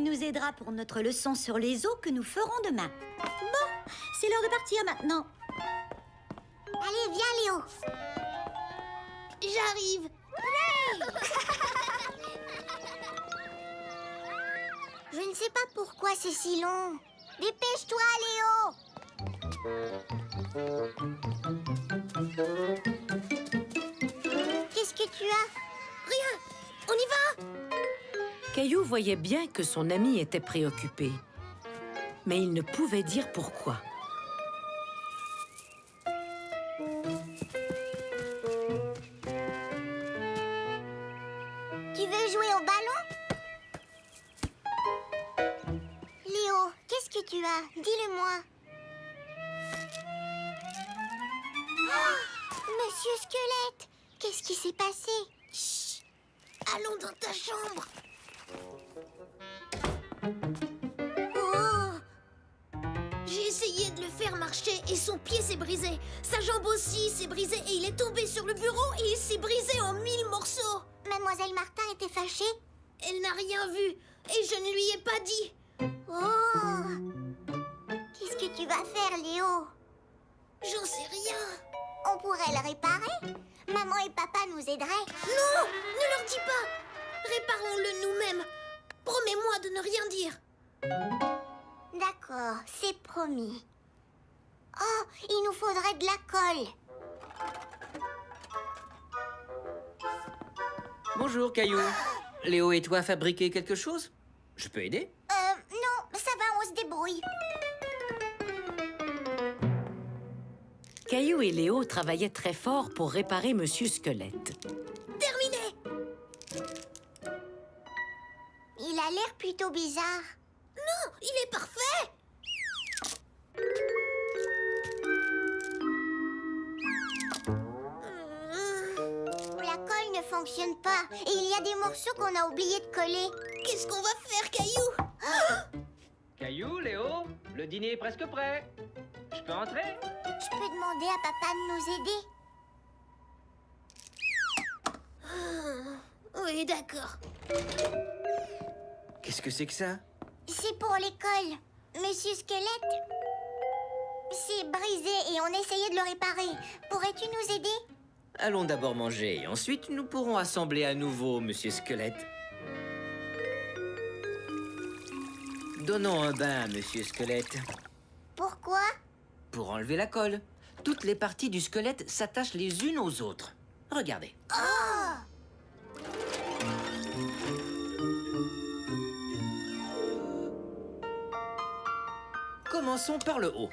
il nous aidera pour notre leçon sur les os que nous ferons demain. Bon, c'est l'heure de partir maintenant. Allez, viens, Léo. J'arrive. Je ne sais pas pourquoi c'est si long. Dépêche-toi, Léo. Qu'est-ce que tu as? Rien. On y va. Caillou voyait bien que son ami était préoccupé. Mais il ne pouvait dire pourquoi. Tu veux jouer au ballon? Léo, qu'est-ce que tu as? Dis-le-moi. Oh, Monsieur Squelette, qu'est-ce qui s'est passé? Chut. Allons dans ta chambre. Oh. J'ai essayé de le faire marcher et son pied s'est brisé. Sa jambe aussi s'est brisée et il est tombé sur le bureau et il s'est brisé en 1000 morceaux. Mademoiselle Martin était fâchée? Elle n'a rien vu et je ne lui ai pas dit. Oh! Qu'est-ce que tu vas faire, Léo? J'en sais rien. On pourrait le réparer. Maman et papa nous aideraient. Non, ne leur dis pas. Réparons-le nous-mêmes. Promets-moi de ne rien dire. D'accord, c'est promis. Oh, il nous faudrait de la colle. Bonjour, Caillou. Léo et toi fabriquez quelque chose? Je peux aider? Non, ça va, on se débrouille. Caillou et Léo travaillaient très fort pour réparer Monsieur Squelette. Terminé. Il a l'air plutôt bizarre. Non, il est parfait. La colle ne fonctionne pas et il y a des morceaux qu'on a oublié de coller. Qu'est-ce qu'on va faire, Caillou? Caillou, Léo, le dîner est presque prêt. Je peux entrer? Je peux demander à papa de nous aider? Oui, d'accord. Qu'est-ce que c'est que ça? C'est pour l'école. Monsieur Squelette, c'est brisé et on essayait de le réparer. Pourrais-tu nous aider? Allons d'abord manger et ensuite nous pourrons assembler à nouveau, Monsieur Squelette. Donnons un bain à Monsieur Squelette. Pourquoi? Pour enlever la colle. Toutes les parties du squelette s'attachent les unes aux autres. Regardez. Oh! Commençons par le haut.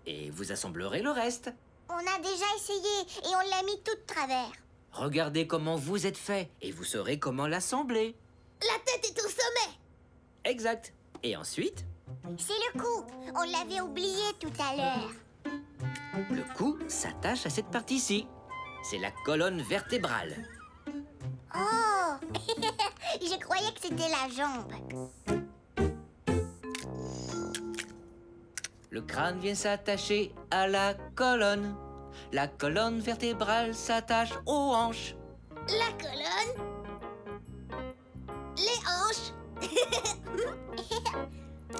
Et vous assemblerez le reste. On a déjà essayé et on l'a mis tout de travers. Regardez comment vous êtes fait et vous saurez comment l'assembler. La tête est au sommet. Exact. Et ensuite, C'est le cou. On l'avait oublié tout à l'heure. le cou s'attache à cette partie-ci. C'est la colonne vertébrale. Oh! Je croyais que c'était la jambe. Le crâne vient s'attacher à la colonne. La colonne vertébrale s'attache aux hanches. La colonne. Les hanches.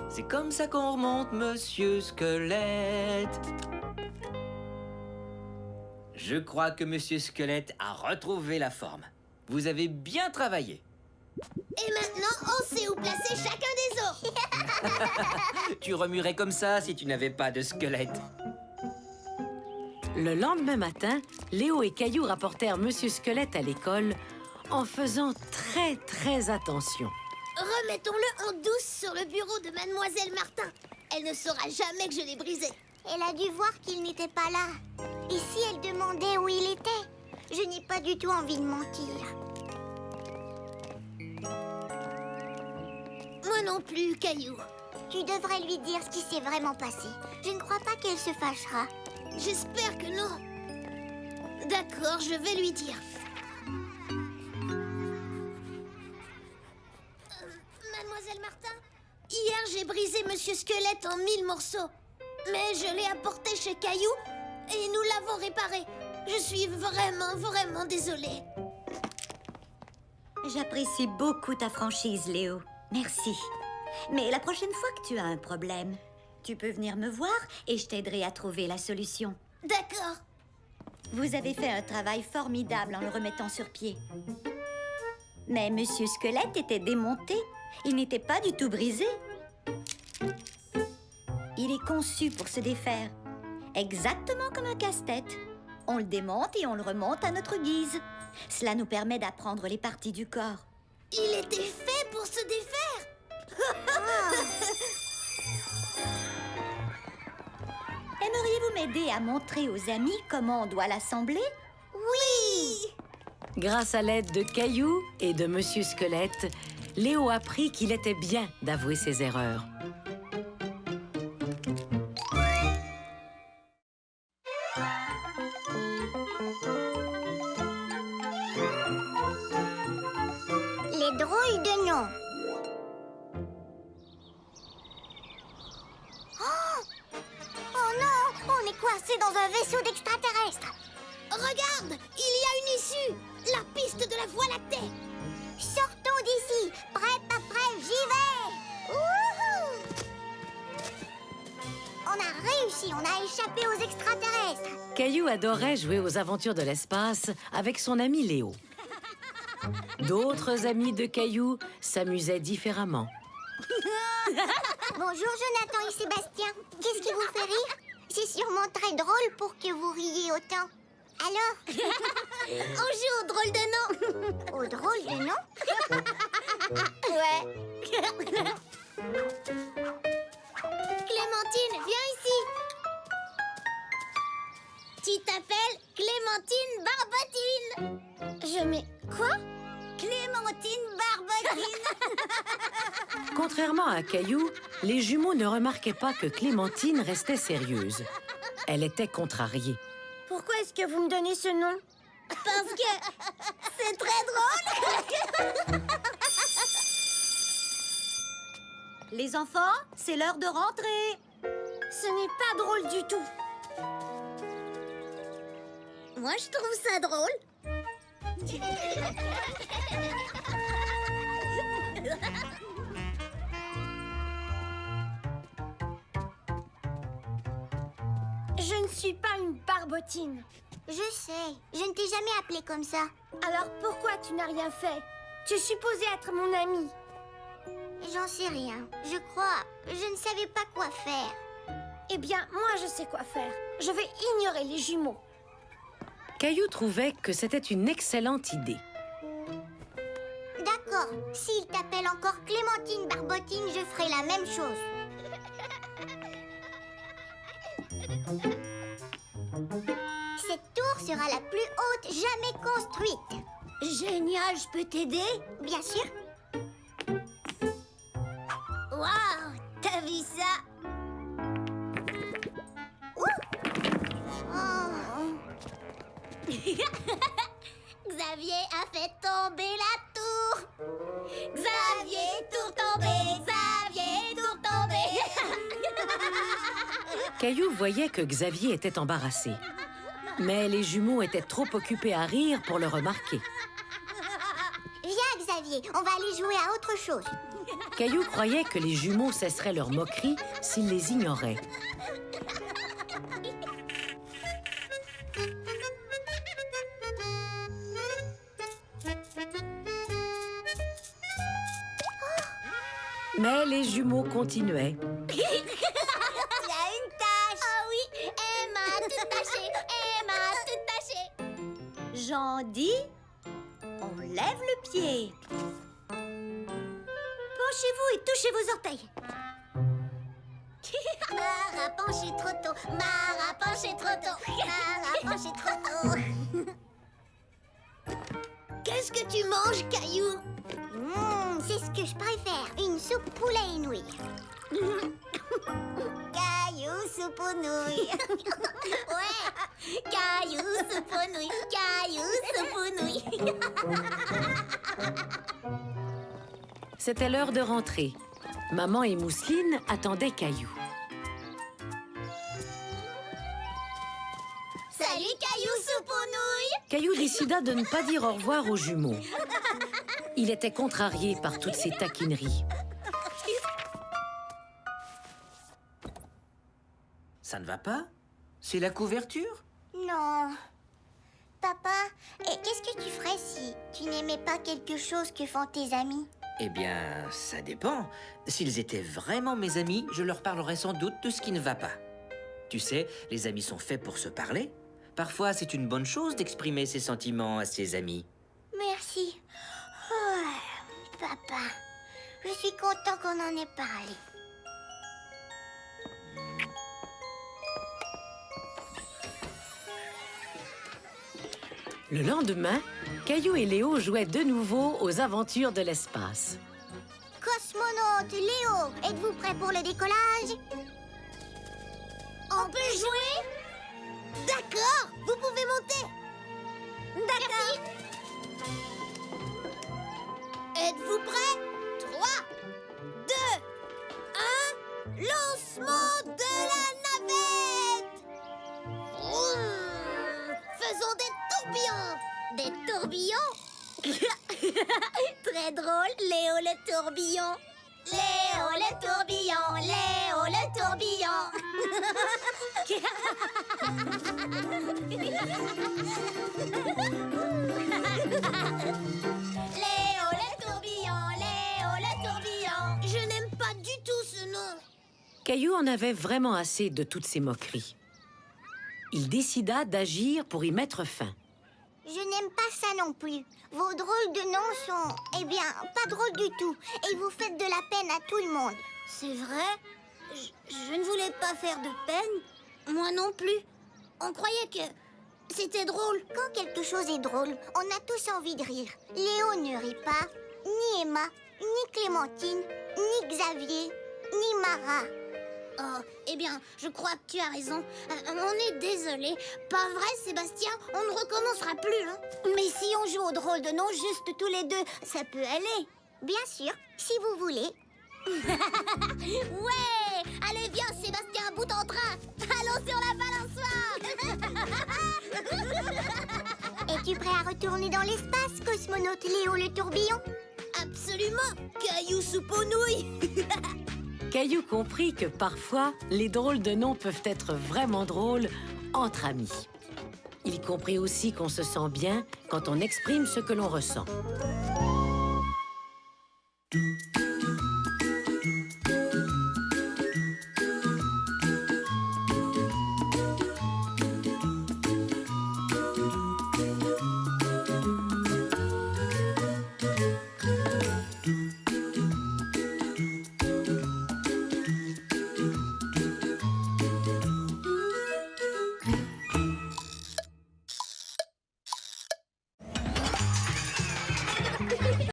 C'est comme ça qu'on remonte, Monsieur Squelette. Je crois que Monsieur Squelette a retrouvé la forme. Vous avez bien travaillé. Et maintenant, on sait où placer chacun des os. Tu remuerais comme ça si tu n'avais pas de squelette. Le lendemain matin, Léo et Caillou rapportèrent Monsieur Squelette à l'école en faisant très attention. Remettons-le en douce sur le bureau de Mademoiselle Martin. Elle ne saura jamais que je l'ai brisé. Elle a dû voir qu'il n'était pas là. Et si elle demandait où il était? Je n'ai pas du tout envie de mentir. Moi non plus, Caillou. Tu devrais lui dire ce qui s'est vraiment passé. Je ne crois pas qu'elle se fâchera. J'espère que non. D'accord, je vais lui dire. Mademoiselle Martin, hier j'ai brisé Monsieur Squelette en 1000 morceaux. Mais je l'ai apporté chez Caillou et nous l'avons réparé. Je suis vraiment désolée. J'apprécie beaucoup ta franchise, Léo. Merci. Mais la prochaine fois que tu as un problème, tu peux venir me voir et je t'aiderai à trouver la solution. D'accord. Vous avez fait un travail formidable en le remettant sur pied. Mais Monsieur Squelette était démonté. Il n'était pas du tout brisé. Il est conçu pour se défaire. Exactement comme un casse-tête. On le démonte et on le remonte à notre guise. Cela nous permet d'apprendre les parties du corps. Il était fait pour se défaire. Aimeriez-vous m'aider à montrer aux amis comment on doit l'assembler? Oui. Grâce à l'aide de Caillou et de Monsieur Squelette, Léo apprit qu'il était bien d'avouer ses erreurs. Les drôles de noms. Oh non, on est coincé dans un vaisseau d'extraterrestres. Regarde, il y a une issue, la piste de la Voie lactée. Sortons d'ici, prêt, pas prêt, j'y vais. Wouhou! On a réussi, on a échappé aux extraterrestres. Caillou adorait jouer aux aventures de l'espace avec son ami Léo. D'autres amis de Caillou s'amusaient différemment. Bonjour Jonathan et Sébastien. Qu'est-ce qui vous fait rire? C'est sûrement très drôle pour que vous riez autant. Alors? On joue au drôle de nom. Au drôle de nom? Ouais. Clémentine, viens ici. Tu t'appelles Clémentine Barbotine. Je mets... Quoi? Clémentine Barbotine. Contrairement à Caillou, les jumeaux ne remarquaient pas que Clémentine restait sérieuse. Elle était contrariée. Pourquoi est-ce que vous me donnez ce nom? Parce que c'est très drôle. Les enfants, c'est l'heure de rentrer. Ce n'est pas drôle du tout. Moi, je trouve ça drôle. Je ne suis pas une barbotine. Je sais, je ne t'ai jamais appelé comme ça. Alors pourquoi tu n'as rien fait? Tu es supposé être mon ami. J'en sais rien. Je crois, je ne savais pas quoi faire. Eh bien, moi je sais quoi faire. Je vais ignorer les jumeaux. Caillou trouvait que c'était une excellente idée. D'accord, s'il t'appelle encore Clémentine Barbotine, je ferai la même chose. Cette tour sera la plus haute jamais construite. Génial, je peux t'aider? Bien sûr. Waouh, t'as vu ça? Xavier a fait tomber la tour. Xavier, tour tombé. Xavier, tour tombé. Caillou voyait que Xavier était embarrassé. Mais les jumeaux étaient trop occupés à rire pour le remarquer. Viens, Xavier, on va aller jouer à autre chose. Caillou croyait que les jumeaux cesseraient leur moquerie s'ils les ignoraient. Mais les jumeaux continuaient. Il y a une tache. Ah oui, Emma, tout taché. Emma, tout taché. J'en dis, on lève le pied. Penchez-vous et touchez vos orteils. Mara penché trop tôt. Mara penché trop tôt. Mara penché trop tôt. Qu'est-ce que tu manges, Caillou? C'est ce que je préfère. Une soupe poulet et nouilles. Caillou, soupe aux nouilles. Ouais. Caillou, soupe aux nouilles. Caillou, soupe aux nouilles. C'était l'heure de rentrer. Maman et Mousseline attendaient Caillou. Salut, Caillou, soupe aux nouilles. Caillou décida de ne pas dire au revoir aux jumeaux. Il était contrarié par toutes ces taquineries. Ça ne va pas? C'est la couverture? Non. Papa, et qu'est-ce que tu ferais si tu n'aimais pas quelque chose que font tes amis? Eh bien, ça dépend. S'ils étaient vraiment mes amis, je leur parlerais sans doute de ce qui ne va pas. Tu sais, les amis sont faits pour se parler. Parfois, c'est une bonne chose d'exprimer ses sentiments à ses amis. Merci. Oh, papa, je suis content qu'on en ait parlé. Le lendemain, Caillou et Léo jouaient de nouveau aux aventures de l'espace. Cosmonaute Léo, êtes-vous prêt pour le décollage? On peut jouer? D'accord, vous pouvez monter. D'accord. Êtes-vous prêts? 3, 2, 1, lancement de la navette! Vroom. Faisons des tourbillons. Des tourbillons? Très drôle, Léo le tourbillon. Léo le tourbillon, Léo le tourbillon. Léo le tourbillon, Léo le tourbillon. Je n'aime pas du tout ce nom. Caillou en avait vraiment assez de toutes ces moqueries. Il décida d'agir pour y mettre fin. Je n'aime pas ça non plus. Vos drôles de noms sont, eh bien, pas drôles du tout. Et vous faites de la peine à tout le monde. C'est vrai? Je ne voulais pas faire de peine. Moi non plus. On croyait que c'était drôle. Quand quelque chose est drôle, on a tous envie de rire. Léo ne rit pas, ni Emma, ni Clémentine, ni Xavier, ni Mara. Oh, eh bien, je crois que tu as raison. On est désolé. Pas vrai, Sébastien? On ne recommencera plus, hein? Mais si on joue au drôle de nom juste tous les deux, ça peut aller. Bien sûr, si vous voulez. Ouais! Allez, viens, Sébastien, à bout en train. Allons sur la balançoire. Es-tu prêt à retourner dans l'espace, cosmonaute Léo le tourbillon? Absolument! Caillou soupe aux nouilles. Caillou comprit que parfois, les drôles de noms peuvent être vraiment drôles entre amis. Il comprit aussi qu'on se sent bien quand on exprime ce que l'on ressent.